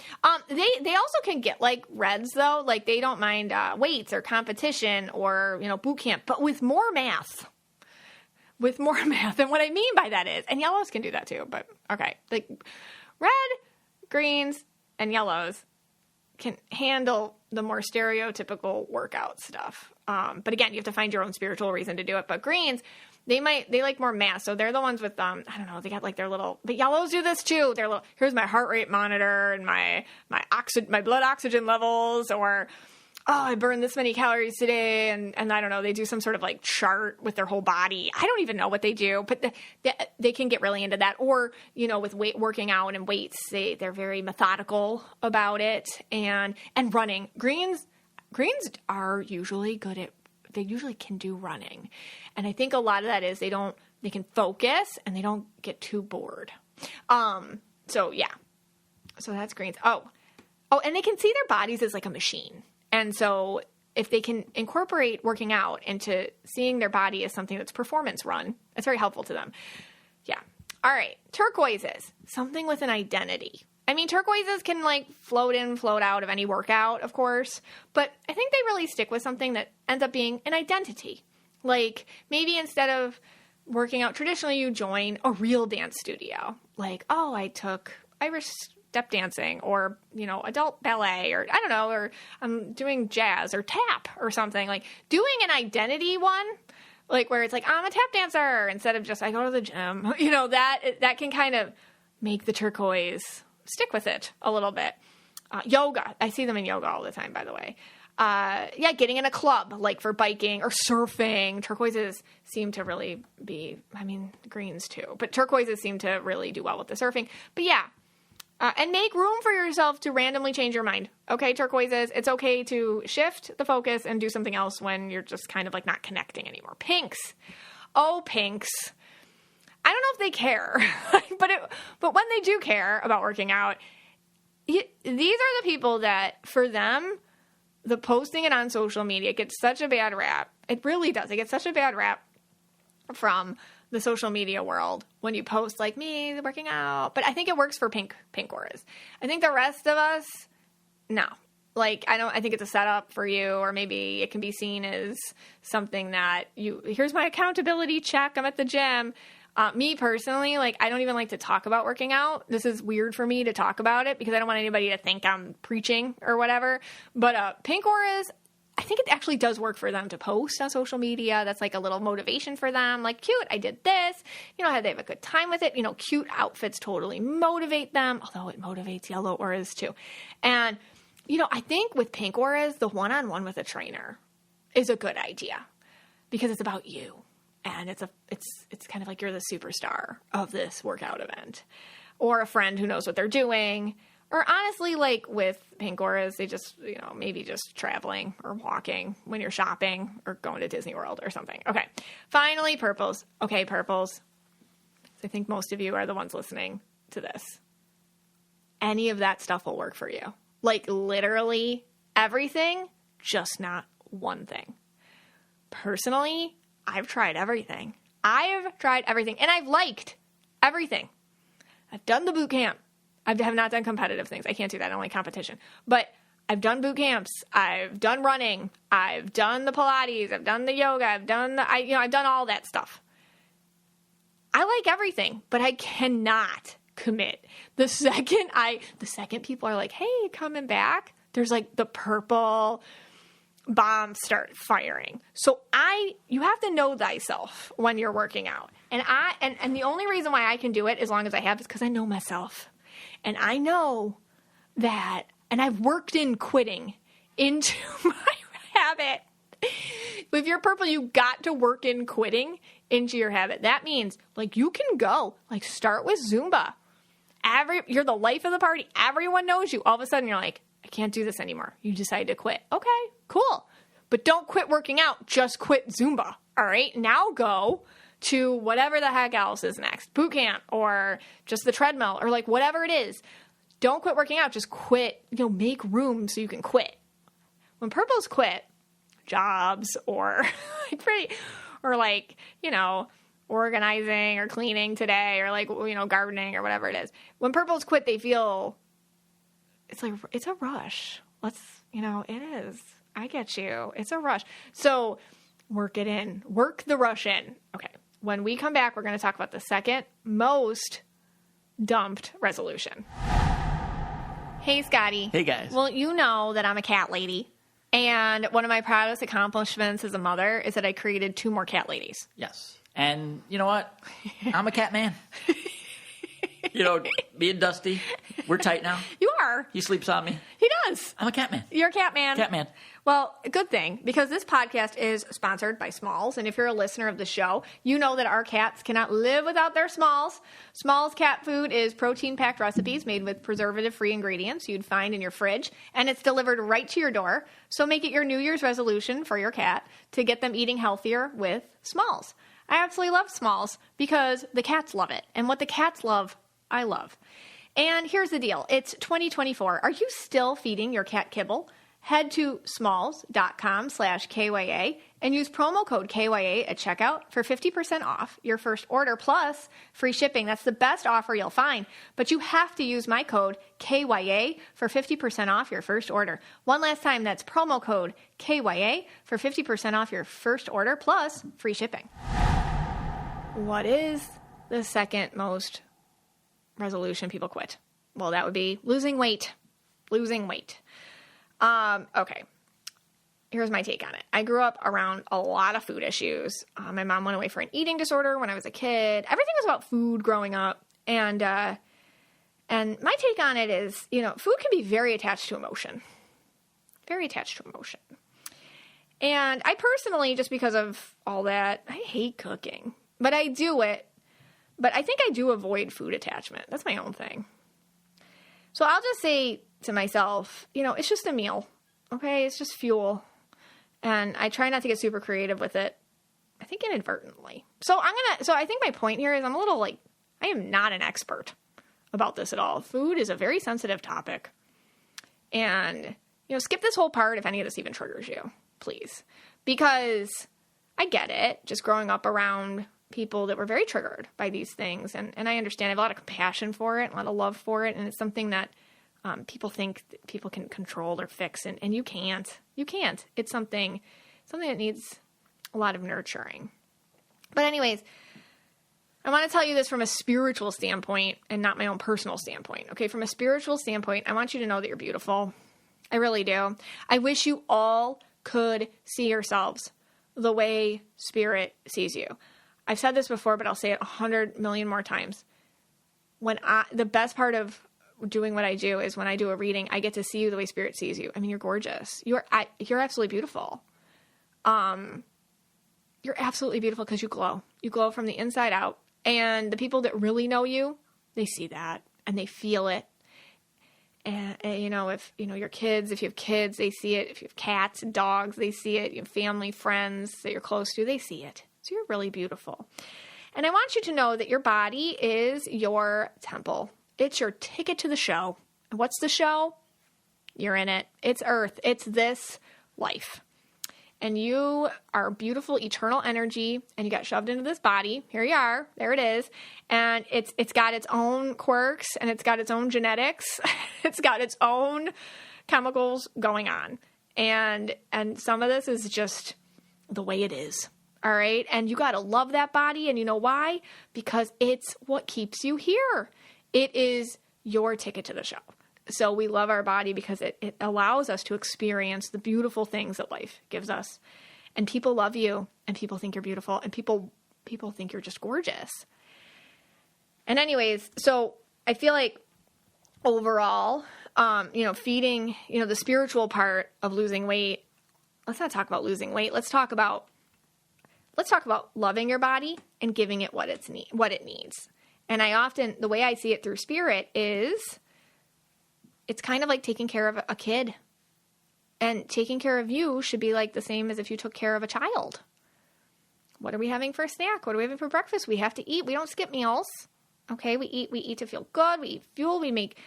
They also can get like reds though. Like they don't mind weights or competition or, boot camp, but with more math. And what I mean by that is, and yellows can do that too, but okay. Like red, greens, and yellows can handle the more stereotypical workout stuff. But again, you have to find your own spiritual reason to do it. But greens, they like more mass. So they're the ones with, I don't know, they got like their little, but yellows do this too. They're little, here's my heart rate monitor and my blood oxygen levels, or, I burned this many calories today. And I don't know, they do some sort of like chart with their whole body. I don't even know what they do, but they can get really into that. Or, with working out and weights, they're very methodical about it, and running. Greens are usually good at, they usually can do running. And I think a lot of that is they can focus and they don't get too bored. So yeah. So that's greens. Oh, and they can see their bodies as like a machine. And so if they can incorporate working out into seeing their body as something that's performance run, it's very helpful to them. Yeah. All right. Turquoises, something with an identity. I mean, turquoises can like float in, float out of any workout, of course, but I think they really stick with something that ends up being an identity. Like maybe instead of working out traditionally, you join a real dance studio. Like, I took Irish step dancing, or, adult ballet, or I don't know, or I'm doing jazz or tap or something. Like doing an identity one like where it's like, I'm a tap dancer instead of just I go to the gym. You know, that can kind of make the turquoise stick with it a little bit. Yoga. I see them in yoga all the time, by the way. Getting in a club, like for biking or surfing. Turquoises seem to really be, greens too, but turquoises seem to really do well with the surfing. But yeah, and make room for yourself to randomly change your mind. Okay, turquoises, it's okay to shift the focus and do something else when you're just kind of like not connecting anymore. Pinks. Oh, pinks. I don't know if they care, but when they do care about working out, these are the people that, for them, the posting it on social media gets such a bad rap. It really does. It gets such a bad rap from the social media world when you post like me working out. But I think it works for pink auras. I think the rest of us, no. Like, I think it's a setup for you, or maybe it can be seen as something that here's my accountability check. I'm at the gym. Me personally, like, I don't even like to talk about working out. This is weird for me to talk about it because I don't want anybody to think I'm preaching or whatever. But pink auras, I think it actually does work for them to post on social media. That's like a little motivation for them. Like, cute, I did this. You know, they have a good time with it. You know, cute outfits totally motivate them, although it motivates yellow auras too. And, you know, I think with pink auras, the one-on-one with a trainer is a good idea because it's about you. And it's kind of like you're the superstar of this workout event, or a friend who knows what they're doing, or honestly, like with pink auras, they just, you know, maybe just traveling or walking when you're shopping or going to Disney World or something. Okay. Finally, purples. Okay. Purples. I think most of you are the ones listening to this. Any of that stuff will work for you. Like literally everything, just not one thing. Personally, I've tried everything. And I've liked everything. I've done the boot camp. I have not done competitive things. I can't do that. I don't like competition. But I've done boot camps. I've done running. I've done the Pilates. I've done the yoga. I've done all that stuff. I like everything, but I cannot commit. The second people are like, hey, coming back, there's like the purple bombs start firing. So you have to know thyself when you're working out. And the only reason why I can do it as long as I have is because I know myself. And I know that, and I've worked in quitting into my habit. If you're purple, you got to work in quitting into your habit. That means like you can go, like start with Zumba. You're the life of the party. Everyone knows you. All of a sudden you're like, I can't do this anymore. You decide to quit. Okay, cool. But don't quit working out. Just quit Zumba. All right. Now go to whatever the heck else is next. Boot camp or just the treadmill or like whatever it is. Don't quit working out. Just quit. You know, make room so you can quit. When purples quit jobs or organizing or cleaning today or like, you know, gardening or whatever it is. When purples quit, they feel it's like, it's a rush. It is. I get you. It's a rush. So work it in. Work the rush in. Okay. When we come back, we're going to talk about the second most dumped resolution. Hey, Scotty. Hey, guys. Well, you know that I'm a cat lady. And one of my proudest accomplishments as a mother is that I created 2 more cat ladies. Yes. And you know what? I'm a cat man. You know, me and Dusty, we're tight now. You are. He sleeps on me. He does. I'm a cat man. You're a cat man. Cat man. Well, a good thing, because this podcast is sponsored by Smalls. And if you're a listener of the show, you know that our cats cannot live without their Smalls. Smalls cat food is protein-packed recipes made with preservative-free ingredients you'd find in your fridge. And it's delivered right to your door. So make it your New Year's resolution for your cat to get them eating healthier with Smalls. I absolutely love Smalls because the cats love it. And what the cats love, I love. And here's the deal. It's 2024. Are you still feeding your cat kibble? Head to smalls.com/KYA and use promo code KYA at checkout for 50% off your first order plus free shipping. That's the best offer you'll find. But you have to use my code KYA for 50% off your first order. One last time, that's promo code KYA for 50% off your first order plus free shipping. What is the second most resolution people quit? Well, that would be losing weight. Okay. here's my take on it. I grew up around a lot of food issues. My mom went away for an eating disorder when I was a kid. Everything was about food growing up. And my take on it is, food can be very attached to emotion. Very attached to emotion. And I personally, just because of all that, I hate cooking. But I do it. But I think I do avoid food attachment. That's my own thing. So I'll just say to myself, it's just a meal. Okay? It's just fuel. And I try not to get super creative with it. I think inadvertently. So I think my point here is I'm a little I am not an expert about this at all. Food is a very sensitive topic. And, skip this whole part if any of this even triggers you, please. Because I get it, just growing up around people that were very triggered by these things. And I understand I have a lot of compassion for it, a lot of love for it. And it's something that people think that people can control or fix. And you can't. You can't. It's something that needs a lot of nurturing. But anyways, I want to tell you this from a spiritual standpoint and not my own personal standpoint. Okay, from a spiritual standpoint, I want you to know that you're beautiful. I really do. I wish you all could see yourselves the way Spirit sees you. I've said this before, but I'll say it 100 million more times. The best part of doing what I do is when I do a reading, I get to see you the way Spirit sees you. I mean, you're gorgeous. You're absolutely beautiful. You're absolutely beautiful because you glow. You glow from the inside out. And the people that really know you, they see that and they feel it. And if your kids, if you have kids, they see it. If you have cats and dogs, they see it. You have family, friends that you're close to, they see it. So you're really beautiful. And I want you to know that your body is your temple. It's your ticket to the show. And what's the show? You're in it. It's Earth. It's this life. And you are beautiful, eternal energy, and you got shoved into this body. Here you are. There it is. And it's got its own quirks, and it's got its own genetics. It's got its own chemicals going on. And some of this is just the way it is. All right? And you got to love that body, and you know why? Because it's what keeps you here. It is your ticket to the show. So we love our body because it allows us to experience the beautiful things that life gives us. And people love you, and people think you're beautiful, and people think you're just gorgeous. And anyways, so I feel like overall, feeding, the spiritual part of losing weight, let's not talk about losing weight. Let's talk about loving your body and giving it what it needs. And the way I see it through Spirit is, it's kind of like taking care of a kid. And taking care of you should be like the same as if you took care of a child. What are we having for a snack? What are we having for breakfast? We have to eat. We don't skip meals. Okay, we eat to feel good. We eat fuel. We make,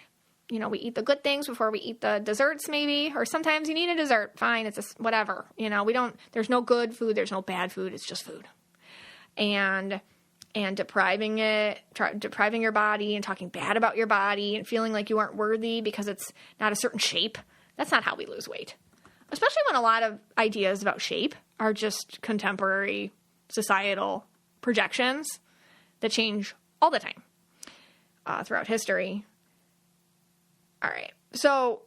we eat the good things before we eat the desserts maybe. Or sometimes you need a dessert. Fine, it's whatever. There's no good food. There's no bad food. It's just food. And depriving your body and talking bad about your body and feeling like you aren't worthy because it's not a certain shape. That's not how we lose weight. Especially when a lot of ideas about shape are just contemporary societal projections that change all the time throughout history. All right. So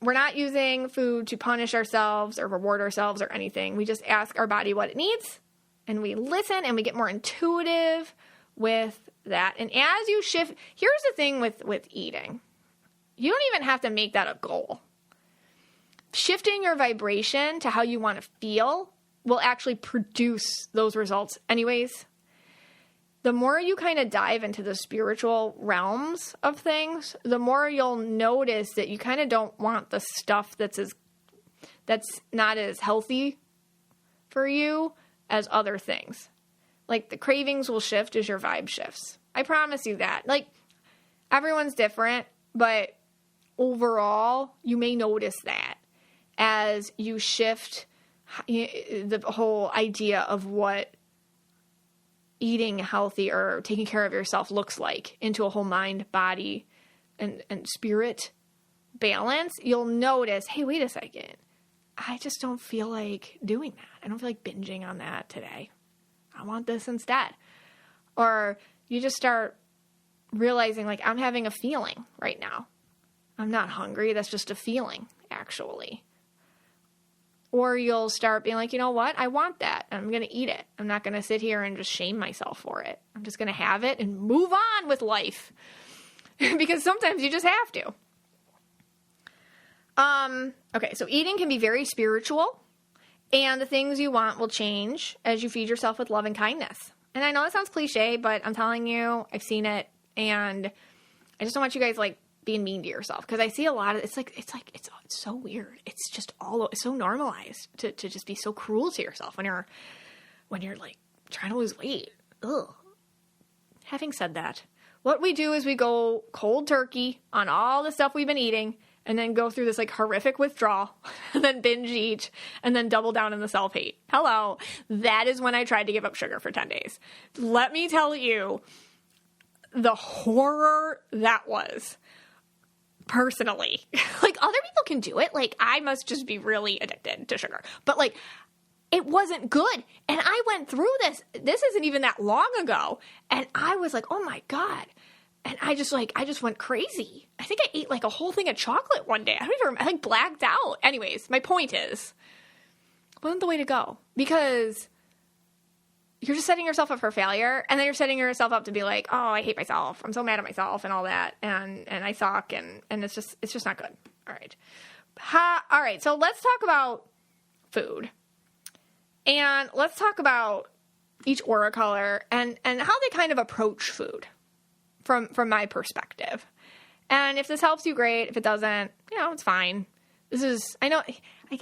we're not using food to punish ourselves or reward ourselves or anything. We just ask our body what it needs. And we listen and we get more intuitive with that. And as you shift, here's the thing with eating. You don't even have to make that a goal. Shifting your vibration to how you want to feel will actually produce those results anyways. The more you kind of dive into the spiritual realms of things, the more you'll notice that you kind of don't want the stuff that's not as healthy for you as other things. Like the cravings will shift as your vibe shifts. I promise you that. Like everyone's different, but overall you may notice that as you shift the whole idea of what eating healthy or taking care of yourself looks like into a whole mind, body, and spirit balance. You'll notice, hey, wait a second. I just don't feel like doing that. I don't feel like binging on that today. I want this instead. Or you just start realizing, like, I'm having a feeling right now. I'm not hungry. That's just a feeling, actually. Or you'll start being like, you know what? I want that. I'm going to eat it. I'm not going to sit here and just shame myself for it. I'm just going to have it and move on with life. Because sometimes you just have to. Okay, so eating can be very spiritual, and the things you want will change as you feed yourself with love and kindness. And I know it sounds cliche, but I'm telling you, I've seen it, and I just don't want you guys like being mean to yourself, because I see a lot of it's so weird. It's just it's so normalized to just be so cruel to yourself when you're like trying to lose weight. Ugh. Having said that, what we do is we go cold turkey on all the stuff we've been eating, and then go through this like horrific withdrawal, and then binge eat, and then double down in the self-hate. Hello. That is when I tried to give up sugar for 10 days. Let me tell you the horror that was. Personally, like other people can do it. Like I must just be really addicted to sugar, but like it wasn't good. And I went through this. This isn't even that long ago. And I was like, oh my God. And I just went crazy. I think I ate like a whole thing of chocolate one day. I like blacked out. Anyways, my point is, it wasn't the way to go, because you're just setting yourself up for failure, and then you're setting yourself up to be like, oh, I hate myself. I'm so mad at myself and all that. And I suck. And it's just not good. All right. All right. So let's talk about food, and let's talk about each aura color and how they kind of approach food from my perspective. And if this helps you, great. If it doesn't, it's fine. I know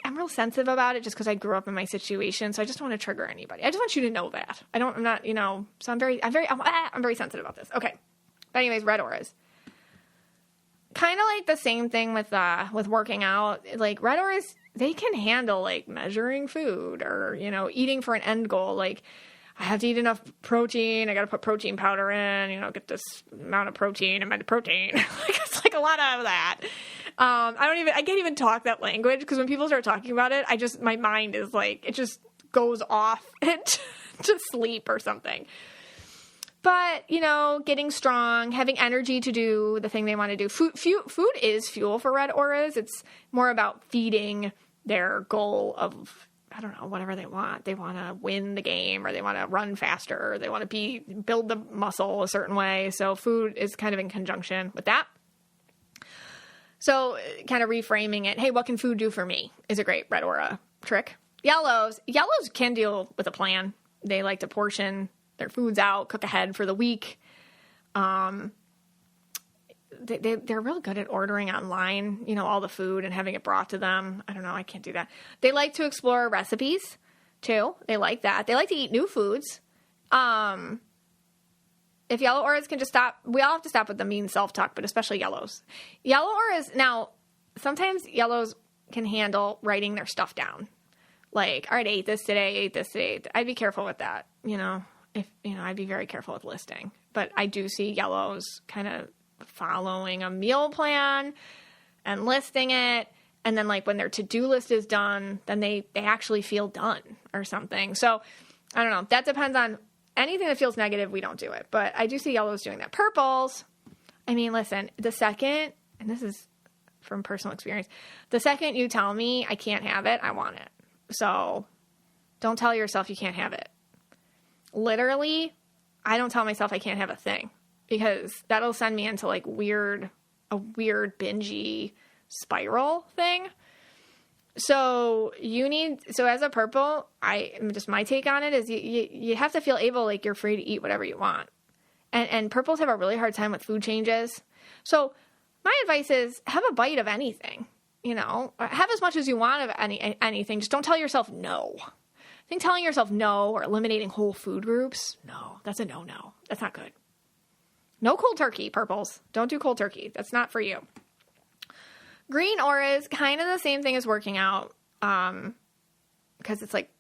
I'm real sensitive about it just because I grew up in my situation. So I just don't want to trigger anybody. I just want you to know that. I'm not, so I'm very sensitive about this. Okay. But anyways, red auras. Kind of like the same thing with working out. Like red auras, they can handle like measuring food or, eating for an end goal. Like I have to eat enough protein. I got to put protein powder in, get this amount of protein in my protein. Like it's like a lot of that. I can't even talk that language, because when people start talking about it, my mind is like, it just goes off to sleep or something. But, getting strong, having energy to do the thing they want to do. Food is fuel for red auras. It's more about feeding their goal of, I don't know, whatever they want. They want to win the game, or they want to run faster, or they want to build the muscle a certain way. So food is kind of in conjunction with that. So kind of reframing it, hey, what can food do for me, is a great red aura trick. Yellows can deal with a plan. They like to portion their foods out, cook ahead for the week. They're really good at ordering online, all the food and having it brought to them. I don't know. I can't do that. They like to explore recipes too. They like that. They like to eat new foods. If yellow auras can just stop, we all have to stop with the mean self-talk, but especially yellows. Yellow auras, now, sometimes yellows can handle writing their stuff down. Like, all right, I ate this today. I'd be careful with that, I'd be very careful with listing. But I do see yellows kind of following a meal plan and listing it. And then, like, when their to-do list is done, then they actually feel done or something. So, I don't know. That depends on anything that feels negative. We don't do it. But I do see yellows doing that. Purples, I mean, listen, the second, and this is from personal experience, the second you tell me I can't have it, I want it. So don't tell yourself you can't have it. Literally, I don't tell myself I can't have a thing, because that'll send me into like a weird bingey spiral thing. So as a purple, my take on it is you have to feel able, like you're free to eat whatever you want. And purples have a really hard time with food changes. So my advice is have a bite of anything, have as much as you want of anything. Just don't tell yourself no. I think telling yourself no or eliminating whole food groups, no, that's a no. That's not good. No cold turkey, purples. Don't do cold turkey. That's not for you. Green auras, kind of the same thing as working out, because it's like,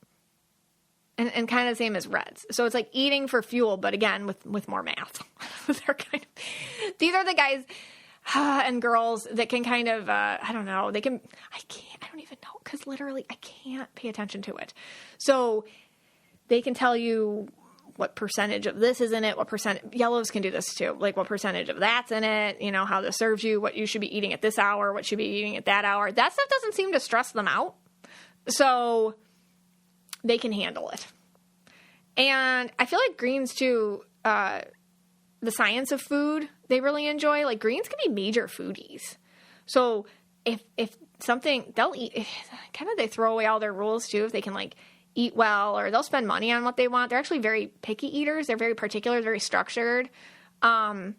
and kind of the same as reds. So it's like eating for fuel, but again, with more math. These are the guys and girls that can kind of, I don't even know, because literally I can't pay attention to it. So they can tell you what percentage of this is in it, yellows can do this too, like what percentage of that's in it, how this serves you, what you should be eating at this hour, what you should be eating at that hour. That stuff doesn't seem to stress them out. So they can handle it. And I feel like greens too, the science of food, they really enjoy. Like greens can be major foodies. So if something, they'll eat, kind of they throw away all their rules too if they can like eat well, or they'll spend money on what they want. They're actually very picky eaters. They're very particular, very structured. I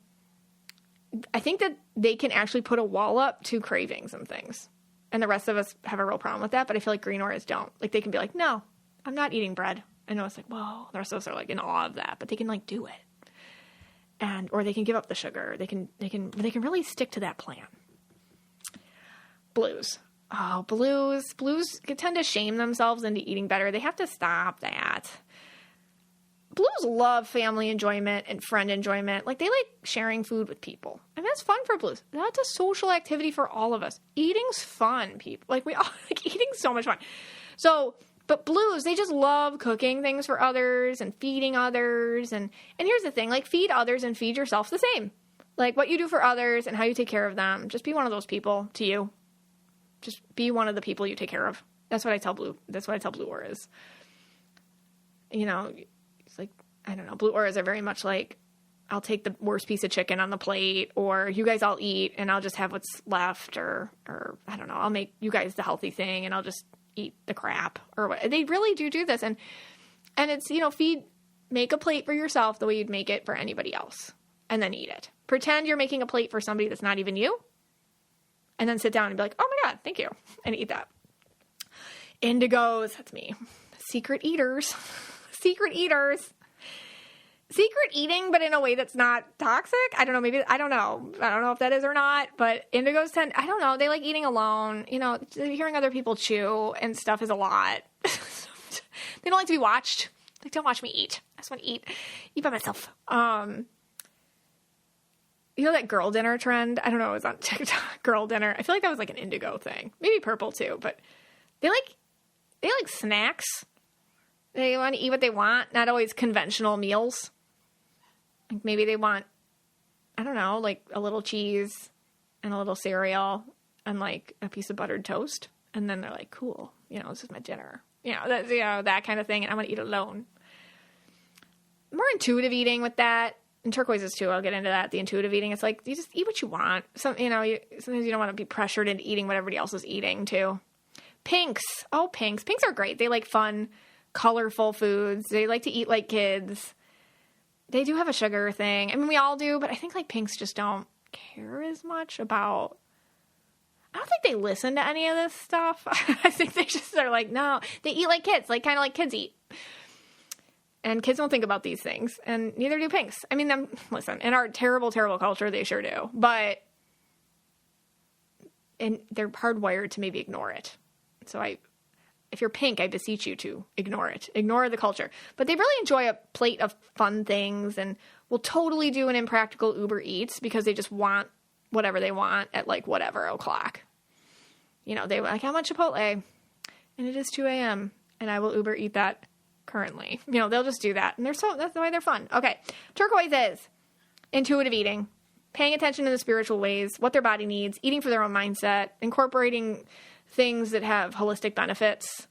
think that they can actually put a wall up to cravings and things. And the rest of us have a real problem with that, but I feel like green auras don't. Like they can be like, no, I'm not eating bread. I know it's like, whoa, the rest of us are like in awe of that, but they can like do it. And, or they can give up the sugar. They can really stick to that plan. Blues. Oh, blues tend to shame themselves into eating better. They have to stop that. Blues love family enjoyment and friend enjoyment. Like they like sharing food with people. And that's fun for blues. That's a social activity for all of us. Eating's fun, people. Like we all like eating's so much fun. So, but blues, they just love cooking things for others and feeding others. And here's the thing, like feed others and feed yourself the same. Like what you do for others and how you take care of them. Just be one of those people to you. Just be one of the people you take care of. That's what I tell blue. That's what I tell blue auras. You know, it's like, I don't know. Blue auras are very much like, I'll take the worst piece of chicken on the plate, or you guys all eat and I'll just have what's left, or I don't know, I'll make you guys the healthy thing and I'll just eat the crap, or what. They really do this. And it's, you know, make a plate for yourself the way you'd make it for anybody else and then eat it. Pretend you're making a plate for somebody that's not even you. And then sit down and be like, oh my God, thank you. And eat that. Indigos, that's me. Secret eaters. Secret eaters. Secret eating, but in a way that's not toxic. I don't know. I don't know if that is or not. But indigos I don't know. They like eating alone. You know, hearing other people chew and stuff is a lot. They don't like to be watched. Like, don't watch me eat. I just want to eat by myself. You know that girl dinner trend? I don't know. It was on TikTok. Girl dinner. I feel like that was like an indigo thing. Maybe purple too. But they like snacks. They want to eat what they want. Not always conventional meals. Like maybe they want, I don't know, like a little cheese and a little cereal and like a piece of buttered toast. And then they're like, cool. You know, this is my dinner. That kind of thing. And I'm going to eat alone. More intuitive eating with that. And turquoises too, I'll get into that. The intuitive eating, it's like, you just eat what you want. Sometimes you don't want to be pressured into eating what everybody else is eating too. Pinks. Oh, pinks. Pinks are great. They like fun, colorful foods. They like to eat like kids. They do have a sugar thing. I mean, we all do, but I think like pinks just don't care as much about, I don't think they listen to any of this stuff. I think they just are like, no, they eat like kids, like kind of like kids eat. And kids don't think about these things, and neither do pinks. I mean, listen, in our terrible, terrible culture, they sure do. But and they're hardwired to maybe ignore it. So if you're pink, I beseech you to ignore it. Ignore the culture. But they really enjoy a plate of fun things and will totally do an impractical Uber Eats because they just want whatever they want at like whatever o'clock. You know, they like, I want Chipotle, and it is 2 a.m., and I will Uber eat that currently. You know, they'll just do that. And that's the way they're fun. Okay. Turquoise is intuitive eating, paying attention to the spiritual ways, what their body needs, eating for their own mindset, incorporating things that have holistic benefits.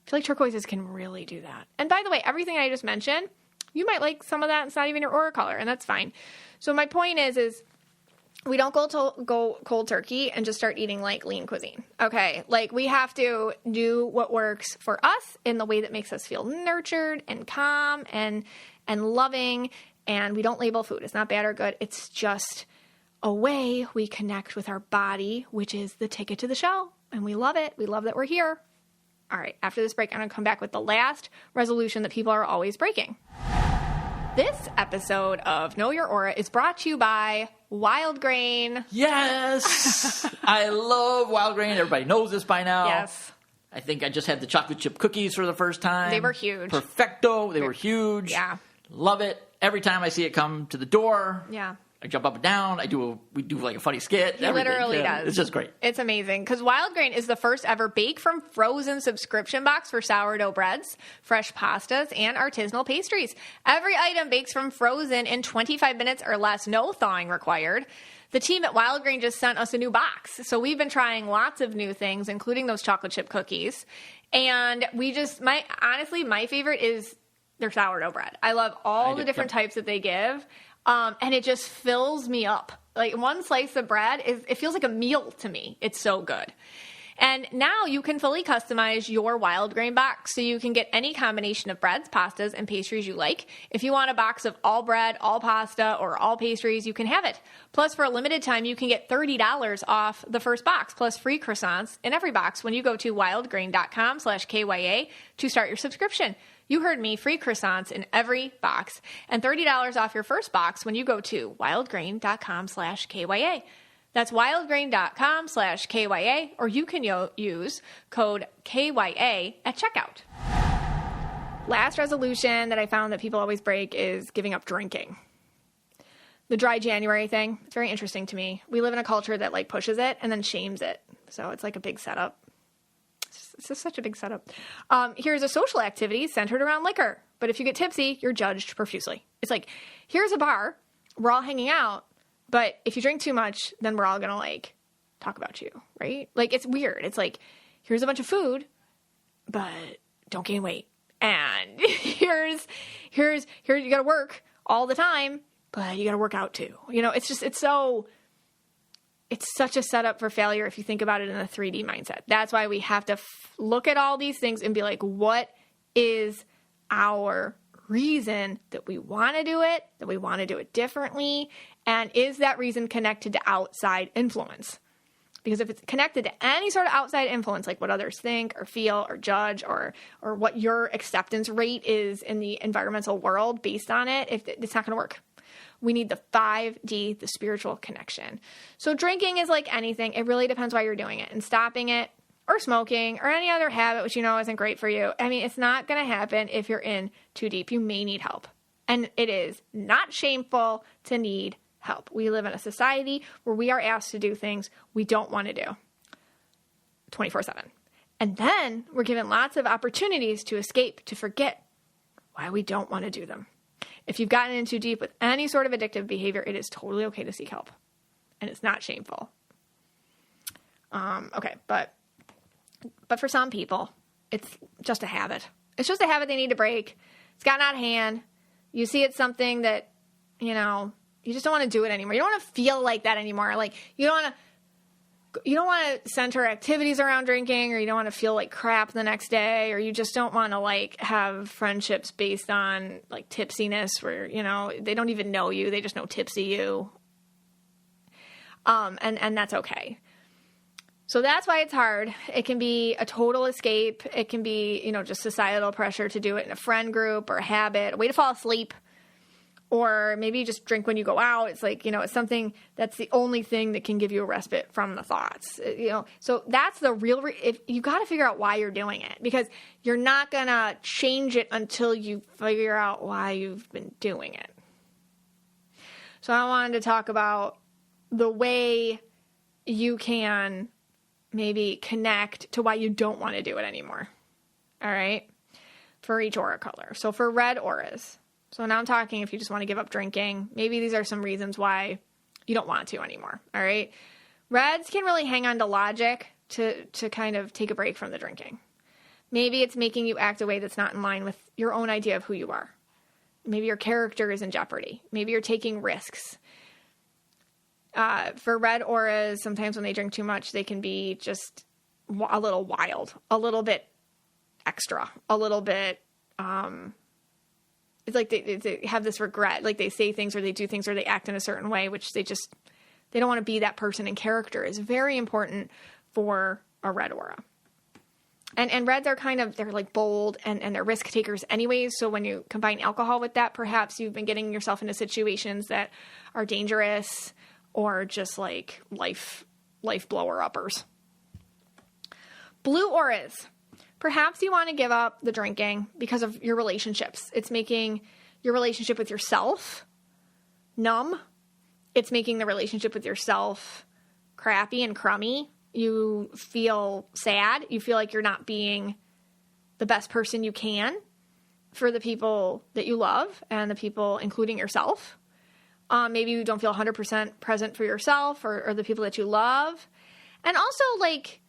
I feel like turquoises can really do that. And by the way, everything I just mentioned, you might like some of that. It's not even your aura color, and that's fine. So my point is we don't go cold turkey and just start eating like lean cuisine. Okay. Like we have to do what works for us in the way that makes us feel nurtured and calm and loving. And we don't label food. It's not bad or good. It's just a way we connect with our body, which is the ticket to the show. And we love it. We love that we're here. All right. After this break, I'm going to come back with the last resolution that people are always breaking. This episode of Know Your Aura is brought to you by Wild Grain. Yes! I love Wild Grain. Everybody knows this by now. Yes. I think I just had the chocolate chip cookies for the first time. They were huge. Perfecto. They were huge. Yeah. Love it. Every time I see it come to the door. Yeah. I jump up and down. We do like a funny skit. He literally does. It's just great. It's amazing because Wild Grain is the first ever bake from frozen subscription box for sourdough breads, fresh pastas, and artisanal pastries. Every item bakes from frozen in 25 minutes or less, no thawing required. the team at Wild Grain just sent us a new box. So we've been trying lots of new things, including those chocolate chip cookies. And honestly, my favorite is their sourdough bread. I love all the different types that they give. And it just fills me up. Like one slice of bread, it feels like a meal to me. It's so good. And now you can fully customize your Wild Grain box so you can get any combination of breads, pastas, and pastries you like. If you want a box of all bread, all pasta, or all pastries, you can have it. Plus, for a limited time, you can get $30 off the first box, plus free croissants in every box when you go to wildgrain.com/KYA to start your subscription. You heard me, free croissants in every box, and $30 off your first box when you go to wildgrain.com/KYA. That's wildgrain.com/KYA, or you can use code KYA at checkout. Last resolution that I found that people always break is giving up drinking. The dry January thing, it's very interesting to me. We live in a culture that like pushes it and then shames it. So it's like a big setup. It's just such a big setup. Here's a social activity centered around liquor. But if you get tipsy, you're judged profusely. It's like, here's a bar. We're all hanging out. But if you drink too much, then we're all going to like talk about you, right? Like it's weird. It's like, here's a bunch of food, but don't gain weight. And here's you got to work all the time, but you got to work out too. You know, it's such a setup for failure if you think about it in a 3D mindset. That's why we have to look at all these things and be like, what is our reason that we want to do it, that we want to do it differently, and is that reason connected to outside influence? Because if it's connected to any sort of outside influence, like what others think or feel or judge or what your acceptance rate is in the environmental world based on it, it's not going to work. We need the 5D, the spiritual connection. So drinking is like anything. It really depends why you're doing it. And stopping it or smoking or any other habit, which you know isn't great for you. I mean, it's not going to happen if you're in too deep. You may need help. And it is not shameful to need help. We live in a society where we are asked to do things we don't want to do 24/7. And then we're given lots of opportunities to escape, to forget why we don't want to do them. If you've gotten in too deep with any sort of addictive behavior, it is totally okay to seek help. And it's not shameful. Okay, but for some people, it's just a habit. It's just a habit they need to break. It's gotten out of hand. You see it's something that, you know, you just don't want to do it anymore. You don't want to feel like that anymore. Like, you don't want to center activities around drinking, or you don't want to feel like crap the next day, or you just don't want to like have friendships based on like tipsiness where, you know, they don't even know you. They just know tipsy you. And that's okay. So that's why it's hard. It can be a total escape. It can be, you know, just societal pressure to do it in a friend group or a habit, a way to fall asleep. Or maybe you just drink when you go out. It's like, you know, it's something that's the only thing that can give you a respite from the thoughts, you know. So that's the real, if you got to figure out why you're doing it, because you're not going to change it until you figure out why you've been doing it. So I wanted to talk about the way you can maybe connect to why you don't want to do it anymore. All right. For each aura color. So for red auras. So now I'm talking if you just want to give up drinking, maybe these are some reasons why you don't want to anymore. All right. Reds can really hang on to logic to kind of take a break from the drinking. Maybe it's making you act a way that's not in line with your own idea of who you are. Maybe your character is in jeopardy. Maybe you're taking risks. For red auras, sometimes when they drink too much, they can be just a little wild, a little bit extra, a little bit, it's like they have this regret, like they say things or they do things or they act in a certain way, which they don't want to be that person, and character is very important for a red aura. And reds are they're like bold and they're risk takers anyways. So when you combine alcohol with that, perhaps you've been getting yourself into situations that are dangerous or just like life blower uppers. Blue auras. Perhaps you want to give up the drinking because of your relationships. It's making your relationship with yourself numb. It's making the relationship with yourself crappy and crummy. You feel sad. You feel like you're not being the best person you can for the people that you love and the people, including yourself. Maybe you don't feel 100% present for yourself or the people that you love. And also, like,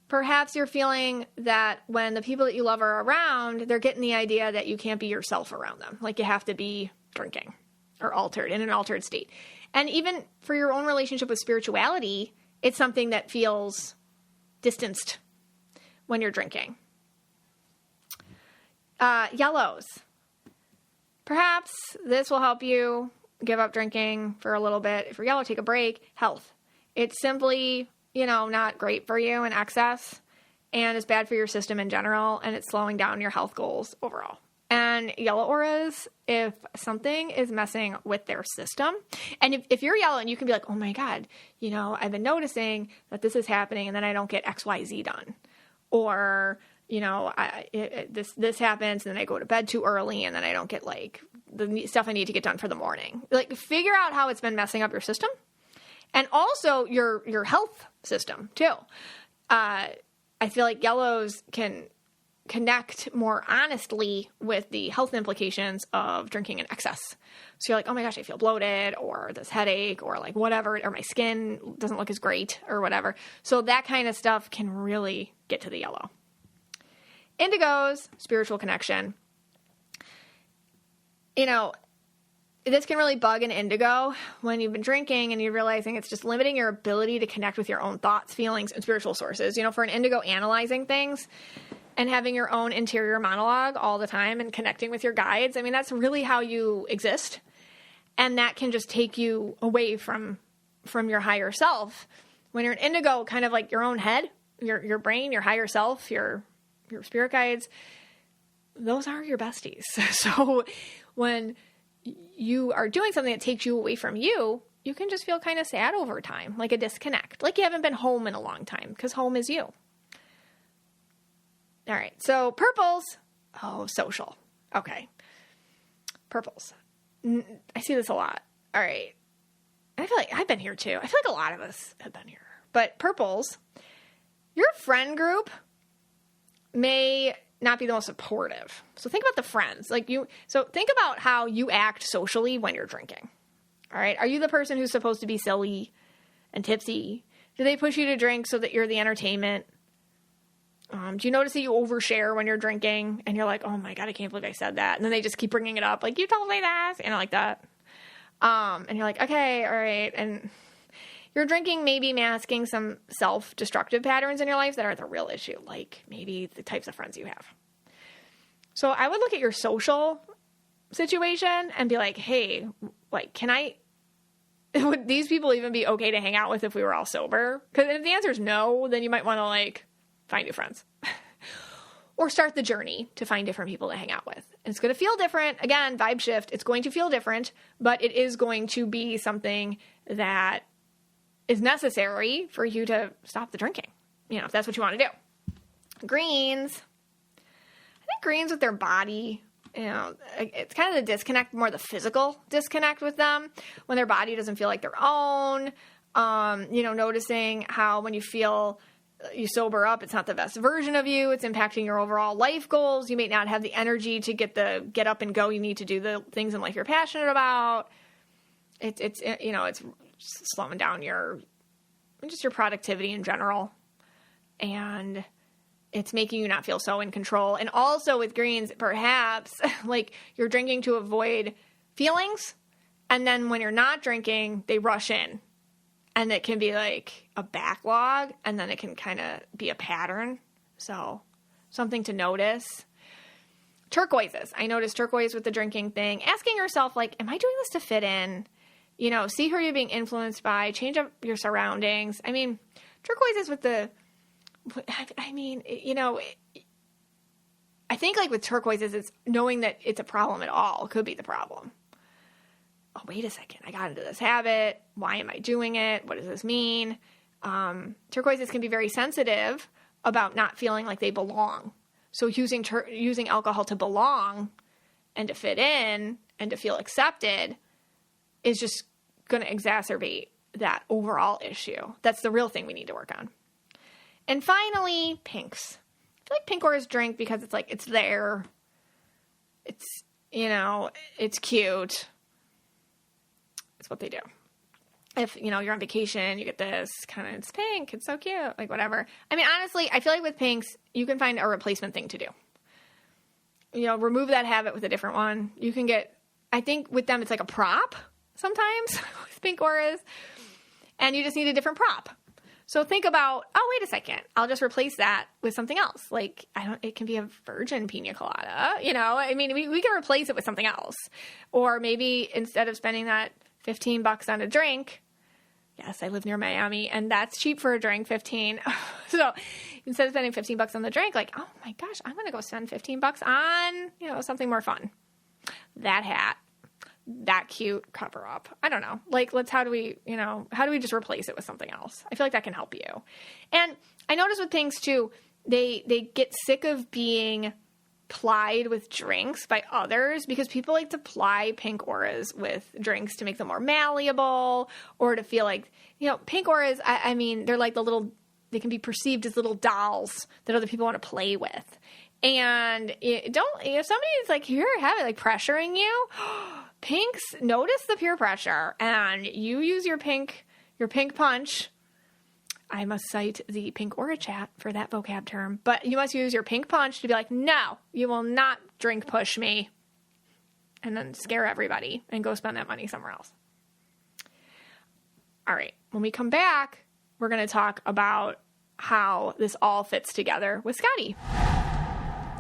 perhaps you're feeling that when the people that you love are around, they're getting the idea that you can't be yourself around them. Like, you have to be drinking or altered, in an altered state. And even for your own relationship with spirituality, it's something that feels distanced when you're drinking. Yellows. Perhaps this will help you give up drinking for a little bit. If you're yellow, take a break. Health. It's simply, not great for you in excess, and it's bad for your system in general, and it's slowing down your health goals overall. And yellow auras, if something is messing with their system, and if you're yellow and you can be like, oh my God, I've been noticing that this is happening and then I don't get XYZ done. Or, this happens and then I go to bed too early and then I don't get like the stuff I need to get done for the morning. Like, figure out how it's been messing up your system and also your health system too. I feel like yellows can connect more honestly with the health implications of drinking in excess. So you're like, oh my gosh, I feel bloated, or this headache, or like whatever, or my skin doesn't look as great, or whatever. So that kind of stuff can really get to the yellow. Indigos, spiritual connection. This can really bug an indigo when you've been drinking and you're realizing it's just limiting your ability to connect with your own thoughts, feelings, and spiritual sources. For an indigo, analyzing things and having your own interior monologue all the time and connecting with your guides. That's really how you exist. And that can just take you away from your higher self. When you're an indigo, kind of like your own head, your brain, your higher self, your spirit guides, those are your besties. So when you are doing something that takes you away from you, you can just feel kind of sad over time, like a disconnect, like you haven't been home in a long time, because home is you. All right, so purples. Oh, social. Okay. Purples. I see this a lot. All right. I feel like I've been here too. I feel like a lot of us have been here. But purples, your friend group may not be the most supportive. So think about the friends. So think about how you act socially when you're drinking. All right. Are you the person who's supposed to be silly and tipsy? Do they push you to drink so that you're the entertainment? Do you notice that you overshare when you're drinking and you're like, oh my God, I can't believe I said that. And then they just keep bringing it up. Like, you told me that. Like that. And you're like, okay, all right. And your drinking may be masking some self-destructive patterns in your life that are the real issue. Like maybe the types of friends you have. So I would look at your social situation and be like, hey, like, would these people even be okay to hang out with if we were all sober? Because if the answer is no, then you might want to find new friends or start the journey to find different people to hang out with. And it's going to feel different. Again, vibe shift. It's going to feel different, but it is going to be something that is necessary for you to stop the drinking, if that's what you want to do. Greens. I think greens with their body, it's kind of the disconnect, more the physical disconnect with them when their body doesn't feel like their own. Noticing how when you sober up, it's not the best version of you. It's impacting your overall life goals. You may not have the energy to get up and go. You need to do the things in life you're passionate about. It's slowing down your productivity in general. And it's making you not feel so in control. And also with greens, perhaps you're drinking to avoid feelings. And then when you're not drinking, they rush in. And it can be like a backlog, and then it can kind of be a pattern. So something to notice. Turquoises. I noticed turquoise with the drinking thing. Asking yourself, am I doing this to fit in? See who you're being influenced by. Change up your surroundings. Turquoises with the... I think with turquoises, it's knowing that it's a problem at all. It could be the problem. Oh, wait a second, I got into this habit. Why am I doing it? What does this mean? Turquoises can be very sensitive about not feeling like they belong. So using alcohol to belong and to fit in and to feel accepted is just going to exacerbate that overall issue. That's the real thing we need to work on. And finally, pinks. I feel like pink auras drink because it's there. It's, it's cute. That's what they do. If, you're on vacation, you get this kind of, it's pink, it's so cute, like whatever. I mean, honestly, I feel like with pinks, you can find a replacement thing to do. Remove that habit with a different one. You can get, I think with them, it's like a prop sometimes with pink auras, and you just need a different prop. So think about, oh, wait a second, I'll just replace that with something else. Like, it can be a virgin pina colada, I mean, we can replace it with something else. Or maybe instead of spending that $15 on a drink, yes, I live near Miami, and that's cheap for a drink, 15. So instead of spending $15 on the drink, like, oh my gosh, I'm going to go spend $15 on, something more fun. That hat, that cute cover up. I don't know. Like, how do we just replace it with something else? I feel like that can help you. And I notice with things too, they get sick of being plied with drinks by others because people like to ply pink auras with drinks to make them more malleable or to feel like, pink auras, I mean, they're like they can be perceived as little dolls that other people want to play with. And if somebody's like, here, have it, like pressuring you, pinks, notice the peer pressure and you use your pink punch. I must cite the pink aura chat for that vocab term, but you must use your pink punch to be like, no, you will not drink push me, and then scare everybody and go spend that money somewhere else. All right. When we come back, we're going to talk about how this all fits together with Scotty.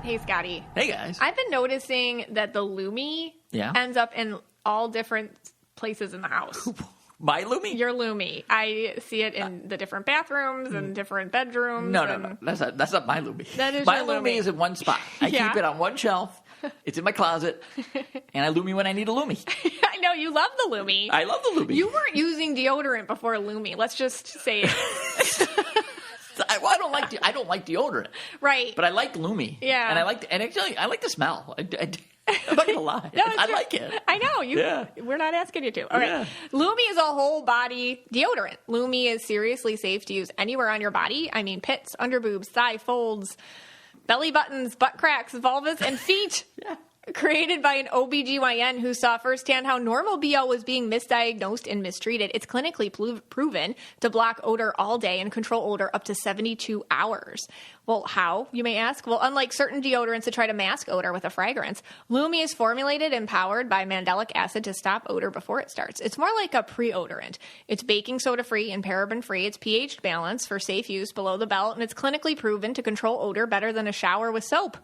Hey, Scotty. Hey, guys. I've been noticing that the Lumi ends up in all different places in the house. My Lumi? Your Lumi. I see it in the different bathrooms and different bedrooms. No. That's not my Lumi. That is my your Lumi is in one spot. I keep it on one shelf. It's in my closet. And I Lumi when I need a Lumi. I know. You love the Lumi. I love the Lumi. You weren't using deodorant before Lumi. Let's just say it. I don't like deodorant. Right. But I like Lumi. Yeah. And actually, I like the smell. I'm not going to lie. No, I like it. I know. We're not asking you to. All right. Lumi is a whole body deodorant. Lumi is seriously safe to use anywhere on your body. I mean, pits, underboobs, thigh folds, belly buttons, butt cracks, vulvas, and feet. Created by an OBGYN who saw firsthand how normal BO was being misdiagnosed and mistreated. It's clinically proven to block odor all day and control odor up to 72 hours. Well, how, you may ask? Well, unlike certain deodorants that try to mask odor with a fragrance, Lumi is formulated and powered by mandelic acid to stop odor before it starts. It's more like a pre-odorant. It's baking soda-free and paraben-free. It's pH balanced for safe use below the belt, and it's clinically proven to control odor better than a shower with soap.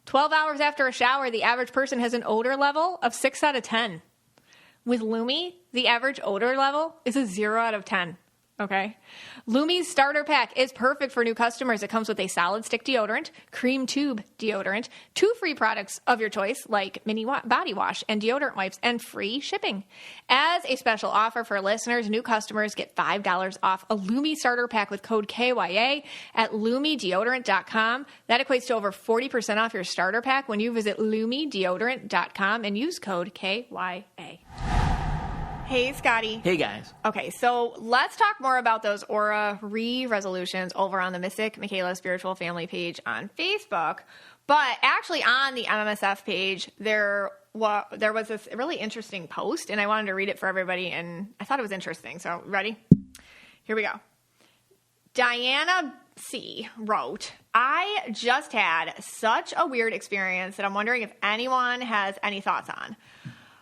12 hours after a shower, the average person has an odor level of 6 out of 10. With Lumi, the average odor level is a 0 out of 10. Okay. Lumi's starter pack is perfect for new customers. It comes with a solid stick deodorant, cream tube deodorant, 2 free products of your choice like mini body wash and deodorant wipes, and free shipping. As a special offer for listeners, new customers get $5 off a Lumi starter pack with code KYA at LumiDeodorant.com. That equates to over 40% off your starter pack when you visit LumiDeodorant.com and use code KYA. Hey, Scotty. Hey, guys. Okay, so let's talk more about those Aura re-resolutions over on the Mystic Michaela Spiritual Family page on Facebook. But actually on the MMSF page, there was this really interesting post, and I wanted to read it for everybody, and I thought it was interesting. So, ready? Here we go. Diana C. wrote, I just had such a weird experience that I'm wondering if anyone has any thoughts on.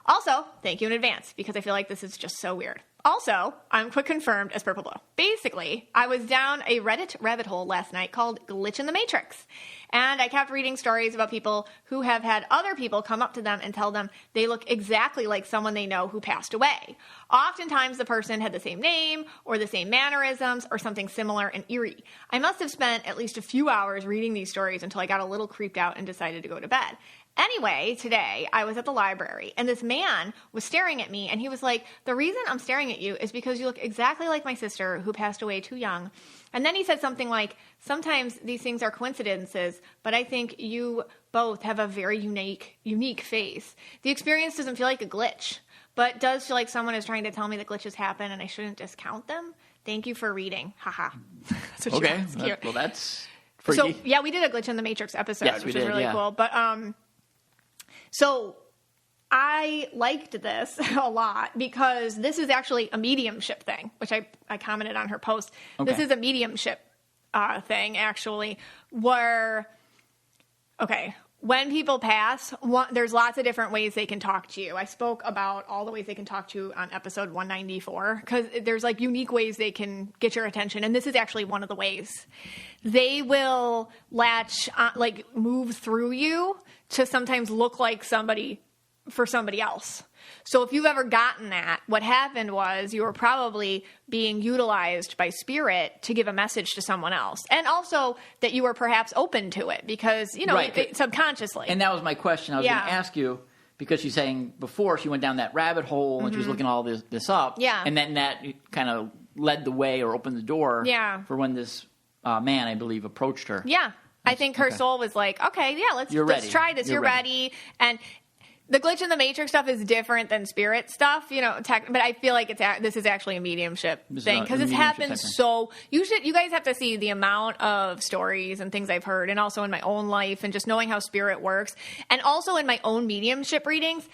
Also, thank you in advance, because I feel like this is just so weird. Also, I'm quick confirmed as Purple Blow. Basically, I was down a Reddit rabbit hole last night called Glitch in the Matrix. And I kept reading stories about people who have had other people come up to them and tell them they look exactly like someone they know who passed away. Oftentimes, the person had the same name or the same mannerisms or something similar and eerie. I must have spent at least a few hours reading these stories until I got a little creeped out and decided to go to bed. Anyway, today I was at the library and this man was staring at me and he was like, the reason I'm staring at you is because you look exactly like my sister who passed away too young. And then he said something like, sometimes these things are coincidences, but I think you both have a very unique face. The experience doesn't feel like a glitch, but does feel like someone is trying to tell me that glitches happen and I shouldn't discount them. Thank you for reading. Haha. Okay. Well, that's freaky. So, yeah, we did a Glitch in the Matrix episode, yes, which was really cool. But, so I liked this a lot because this is actually a mediumship thing, which I commented on her post. Okay. This is a mediumship thing, actually, where, when people pass, there's lots of different ways they can talk to you. I spoke about all the ways they can talk to you on episode 194, because there's like unique ways they can get your attention. And this is actually one of the ways. They will move through you to sometimes look like somebody for somebody else. So if you've ever gotten that, what happened was you were probably being utilized by spirit to give a message to someone else. And also that you were perhaps open to it because, subconsciously. And that was my question. I was going to ask you, because she's saying before she went down that rabbit hole and she was looking all this up. Yeah. And then that kind of led the way or opened the door for when this man, I believe, approached her. Yeah. I think her soul was like, okay, yeah, let's try this. You're ready. And the glitch in the matrix stuff is different than spirit stuff, but I feel like this is actually a mediumship thing because this happens so. You guys have to see the amount of stories and things I've heard, and also in my own life, and just knowing how spirit works, and also in my own mediumship readings.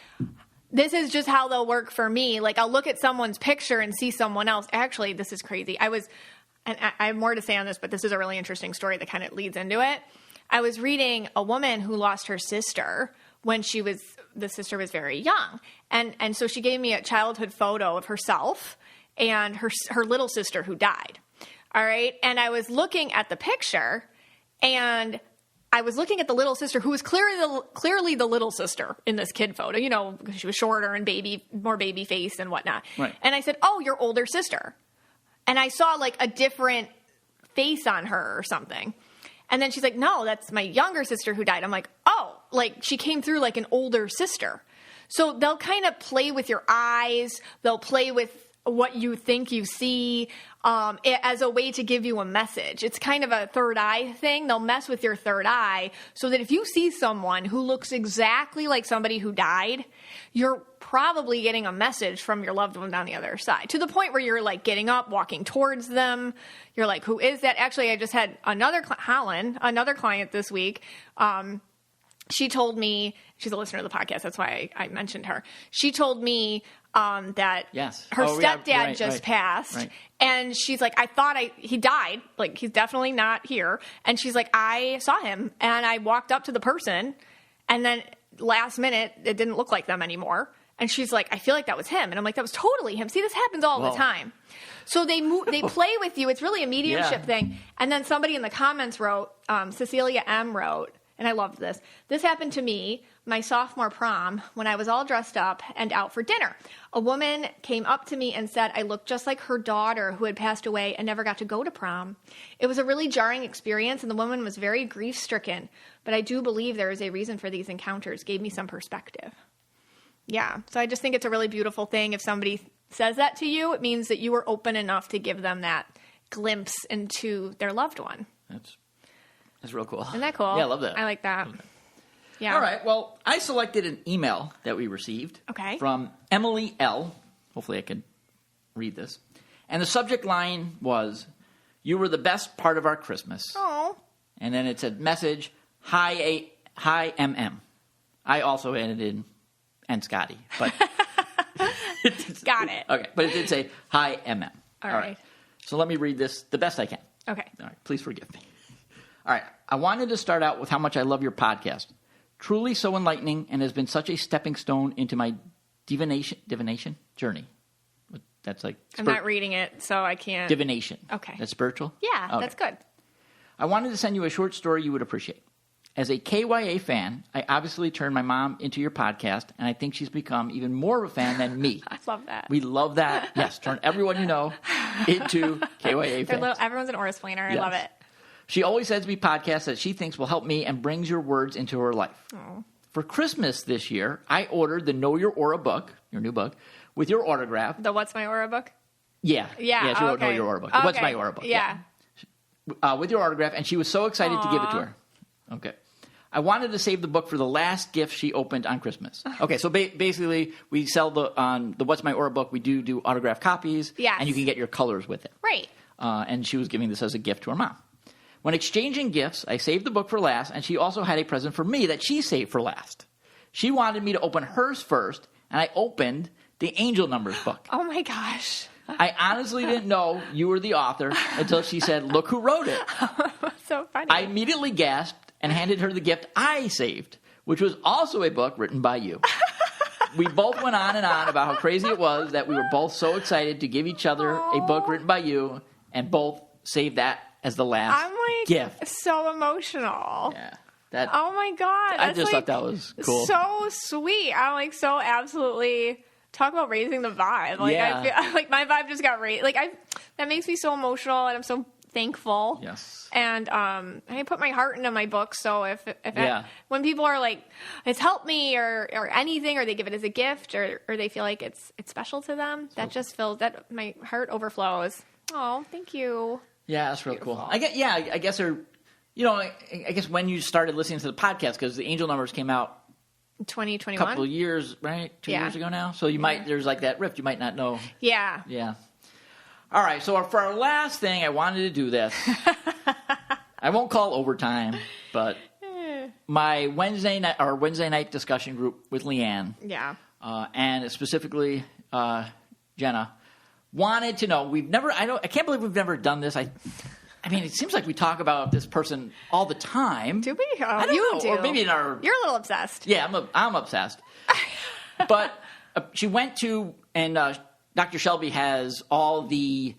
This is just how they'll work for me. Like I'll look at someone's picture and see someone else. Actually, this is crazy. And I have more to say on this, but this is a really interesting story that kind of leads into it. I was reading a woman who lost her sister when the sister was very young. And so she gave me a childhood photo of herself and her little sister who died. All right. And I was looking at the picture and I was looking at the little sister who was clearly the little sister in this kid photo, because she was shorter and more baby face and whatnot. Right. And I said, "Oh, your older sister." And I saw like a different face on her or something. And then she's like, "No, that's my younger sister who died." I'm like, "Oh, like she came through like an older sister." So they'll kind of play with your eyes. They'll play with what you think you see as a way to give you a message. It's kind of a third eye thing. They'll mess with your third eye so that if you see someone who looks exactly like somebody who died, you're probably getting a message from your loved one on the other side, to the point where you're like getting up, walking towards them. You're like, who is that? Actually, I just had another client this week. She told me, she's a listener to the podcast, that's why I mentioned her. She told me that her stepdad just passed. Right. And she's like, I thought he died. Like, he's definitely not here. And she's like, I saw him and I walked up to the person and then last minute, it didn't look like them anymore. And she's like, I feel like that was him. And I'm like, that was totally him. See, this happens all the time. So they play with you. It's really a mediumship thing. And then somebody in the comments wrote, Cecilia M. wrote, and I loved this. This happened to me my sophomore prom when I was all dressed up and out for dinner. A woman came up to me and said I looked just like her daughter who had passed away and never got to go to prom. It was a really jarring experience and the woman was very grief-stricken. But I do believe there is a reason for these encounters. Gave me some perspective. Yeah. So I just think it's a really beautiful thing. If somebody says that to you, it means that you were open enough to give them that glimpse into their loved one. That's real cool. Isn't that cool? Yeah, I love that. I like that. Yeah. All right. Well, I selected an email that we received from Emily L. Hopefully I can read this. And the subject line was, "You were the best part of our Christmas." Oh. And then it said, message, hi MM. I also added in, and Scotty. But Got it. Okay. But it did say, hi MM. All right. So let me read this the best I can. Okay. All right. Please forgive me. All right. I wanted to start out with how much I love your podcast. Truly so enlightening and has been such a stepping stone into my divination journey. That's like... I'm not reading it, so I can't... Divination. Okay. That's spiritual? Yeah, okay. That's good. I wanted to send you a short story you would appreciate. As a KYA fan, I obviously turned my mom into your podcast, and I think she's become even more of a fan than me. I love that. We love that. Yes, turn everyone you know into KYA fans. Everyone's an Aura-splainer. I love it. She always sends me podcasts that she thinks will help me and brings your words into her life. Aww. For Christmas this year, I ordered the Know Your Aura book, your new book, with your autograph. The What's My Aura book? Yeah. Yeah, she wrote Know Your Aura book. What's My Aura book? Yeah. With your autograph, and she was so excited to give it to her. Okay. I wanted to save the book for the last gift she opened on Christmas. Okay, so basically, we sell the What's My Aura book. We do autograph copies. Yes. And you can get your colors with it. Right. And she was giving this as a gift to her mom. When exchanging gifts, I saved the book for last, and she also had a present for me that she saved for last. She wanted me to open hers first, and I opened the Angel Numbers book. Oh, my gosh. I honestly didn't know you were the author until she said, look who wrote it. So funny. I immediately gasped and handed her the gift I saved, which was also a book written by you. We both went on and on about how crazy it was that we were both so excited to give each other a book written by you, and both saved that as the last gift. So emotional. Yeah. Oh, my God. I just thought that was cool. So sweet. I'm like so absolutely... Talk about raising the vibe. Like, I feel like my vibe just got raised. Like, that makes me so emotional, and I'm so thankful. Yes. And I put my heart into my book. So if when people are like, it's helped me or anything, or they give it as a gift, or they feel like it's special to them, that just fills that my heart overflows. Oh, thank you. Yeah, that's really cool. I guess I guess when you started listening to the podcast, because the Angel Numbers came out 2021, a couple of years, right? 2 years ago now. So you might there's like that rift. You might not know. Yeah. Yeah. All right. So for our last thing, I wanted to do this. I won't call overtime, but my Wednesday night discussion group with Leanne. Yeah. And specifically Jenna wanted to know. I can't believe we've never done this. I mean, it seems like we talk about this person all the time. Do we? I don't know. Do. Or maybe in our... You're a little obsessed. Yeah, I'm obsessed. But she went to... And Dr. Shelby has all the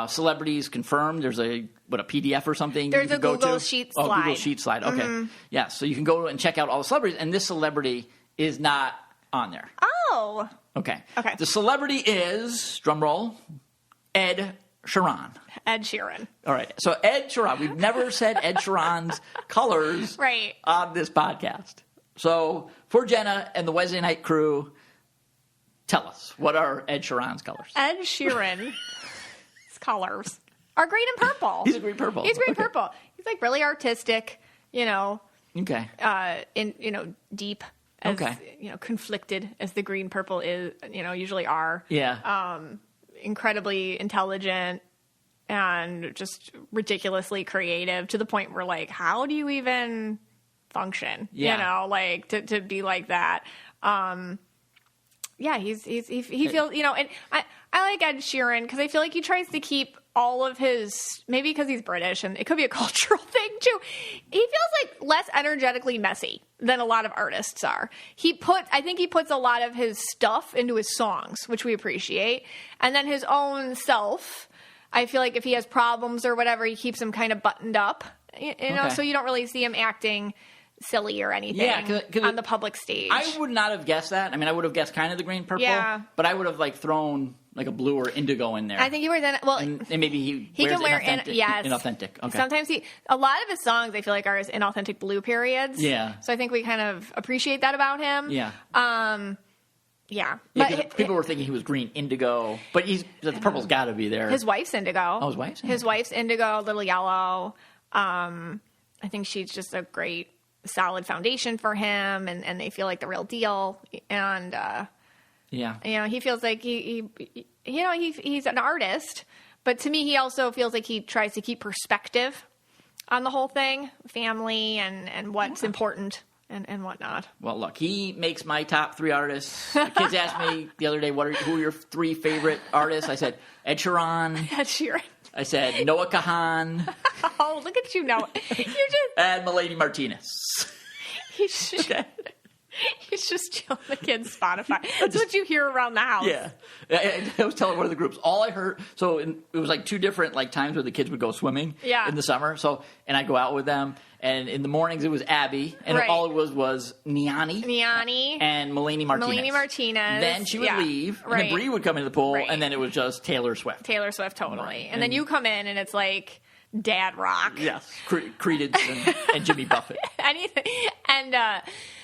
celebrities confirmed. There's a PDF or something There's you can a go Google to. Sheet slide. Google Sheet slide. Okay. Mm-hmm. Yeah, so you can go and check out all the celebrities. And this celebrity is not on there. Oh. Okay. The celebrity is, drum roll, Ed Sheeran. Ed Sheeran. All right. So Ed Sheeran. We've never said Ed Sheeran's colors on this podcast. So for Jenna and the Wednesday night crew, tell us, what are Ed Sheeran's colors? Ed Sheeran's colors are green and purple. He's a green purple. He's green purple. He's like really artistic, Okay. Deep. As, conflicted as the green purple is, usually are. Yeah. Incredibly intelligent and just ridiculously creative to the point where, like, how do you even function? Yeah. To be like that. He feels, and I like Ed Sheeran because I feel like he tries to keep all of his, maybe because he's British and it could be a cultural thing too. He feels like less energetically messy than a lot of artists are. I think he puts a lot of his stuff into his songs, which we appreciate. And then his own self, I feel like if he has problems or whatever, he keeps them kind of buttoned up, so you don't really see him acting silly or anything on the public stage. I would not have guessed that. I mean, I would have guessed kind of the green purple, but I would have thrown like a blue or indigo in there. I think you were then. Well, and maybe he can wear inauthentic. Okay. Sometimes a lot of his songs I feel like are his inauthentic blue periods. Yeah. So I think we kind of appreciate that about him. Yeah. But people were thinking he was green indigo, but the purple's got to be there. His wife's indigo. Oh, his wife's? His wife's indigo, a little yellow. I think she's just a great solid foundation for him, and they feel like the real deal. And he feels like he's an artist, but to me, he also feels like he tries to keep perspective on the whole thing, family and what's important and whatnot. Well, look, he makes my top 3 artists. The kids asked me the other day, who are your 3 favorite artists? I said Ed Sheeran. Ed Sheeran. I said Noah Kahan. Oh, look at you, Noah. And Melanie Martinez. He's just chilling the kids' Spotify. That's what you hear around the house. Yeah. I was telling one of the groups, all I heard, it was like 2 different times where the kids would go swimming in the summer. And I'd go out with them. And in the mornings, it was Abby. And all it was Niani. And Melanie Martinez. Then she would leave. And then Bree would come into the pool. And then it was just Taylor Swift. Taylor Swift, totally. Right. And then you come in and it's like dad rock. Yes. Creedence and Jimmy Buffett. Anything. And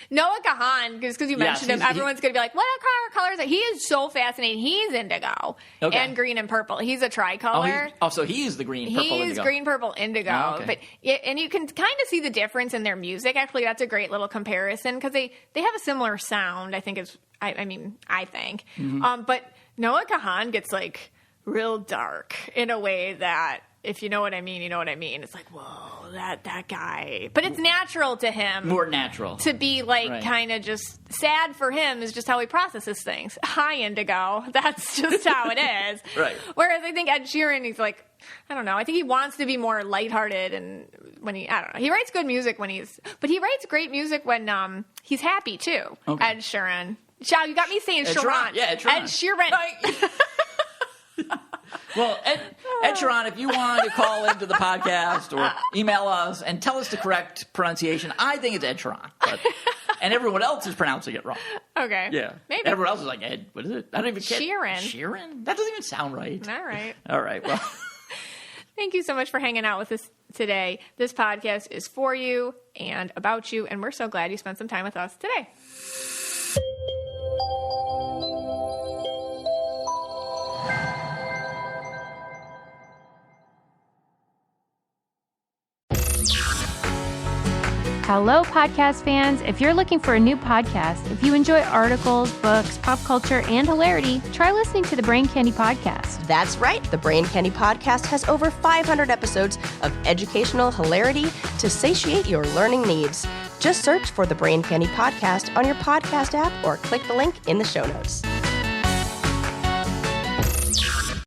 Noah Kahan, because you mentioned him, everyone's going to be like, what colors? He is so fascinating. He's indigo and green and purple. He's a tricolor. So he is the green, purple, indigo. He's green, purple, indigo. Oh, okay. And you can kind of see the difference in their music. Actually, that's a great little comparison because they have a similar sound, I think. I think. Mm-hmm. But Noah Kahan gets real dark in a way that if you know what I mean, you know what I mean. It's like, whoa, that guy. But it's natural to him. More natural. To be like kind of just sad for him is just how he processes things. Hi, Indigo. That's just how it is. Right. Whereas I think Ed Sheeran, he's like, I don't know. I think he wants to be more lighthearted, and I don't know. He writes good music but he writes great music when he's happy too. Okay. Ed Sheeran. Chow, you got me saying Sheeran. Yeah, Ed Sheeran. Ed Sheeran. Well, Ed Sheeran, if you want to call into the podcast or email us and tell us the correct pronunciation, I think it's Ed Sheeran. And everyone else is pronouncing it wrong. Okay. Yeah. Maybe. Everyone else is like, Ed, what is it? I don't even get Sheeran. Sheeran? That doesn't even sound right. All right. All right. Well. Thank you so much for hanging out with us today. This podcast is for you and about you, and we're so glad you spent some time with us today. Hello, podcast fans. If you're looking for a new podcast, if you enjoy articles, books, pop culture, and hilarity, try listening to the Brain Candy Podcast. That's right. The Brain Candy Podcast has over 500 episodes of educational hilarity to satiate your learning needs. Just search for the Brain Candy Podcast on your podcast app or click the link in the show notes.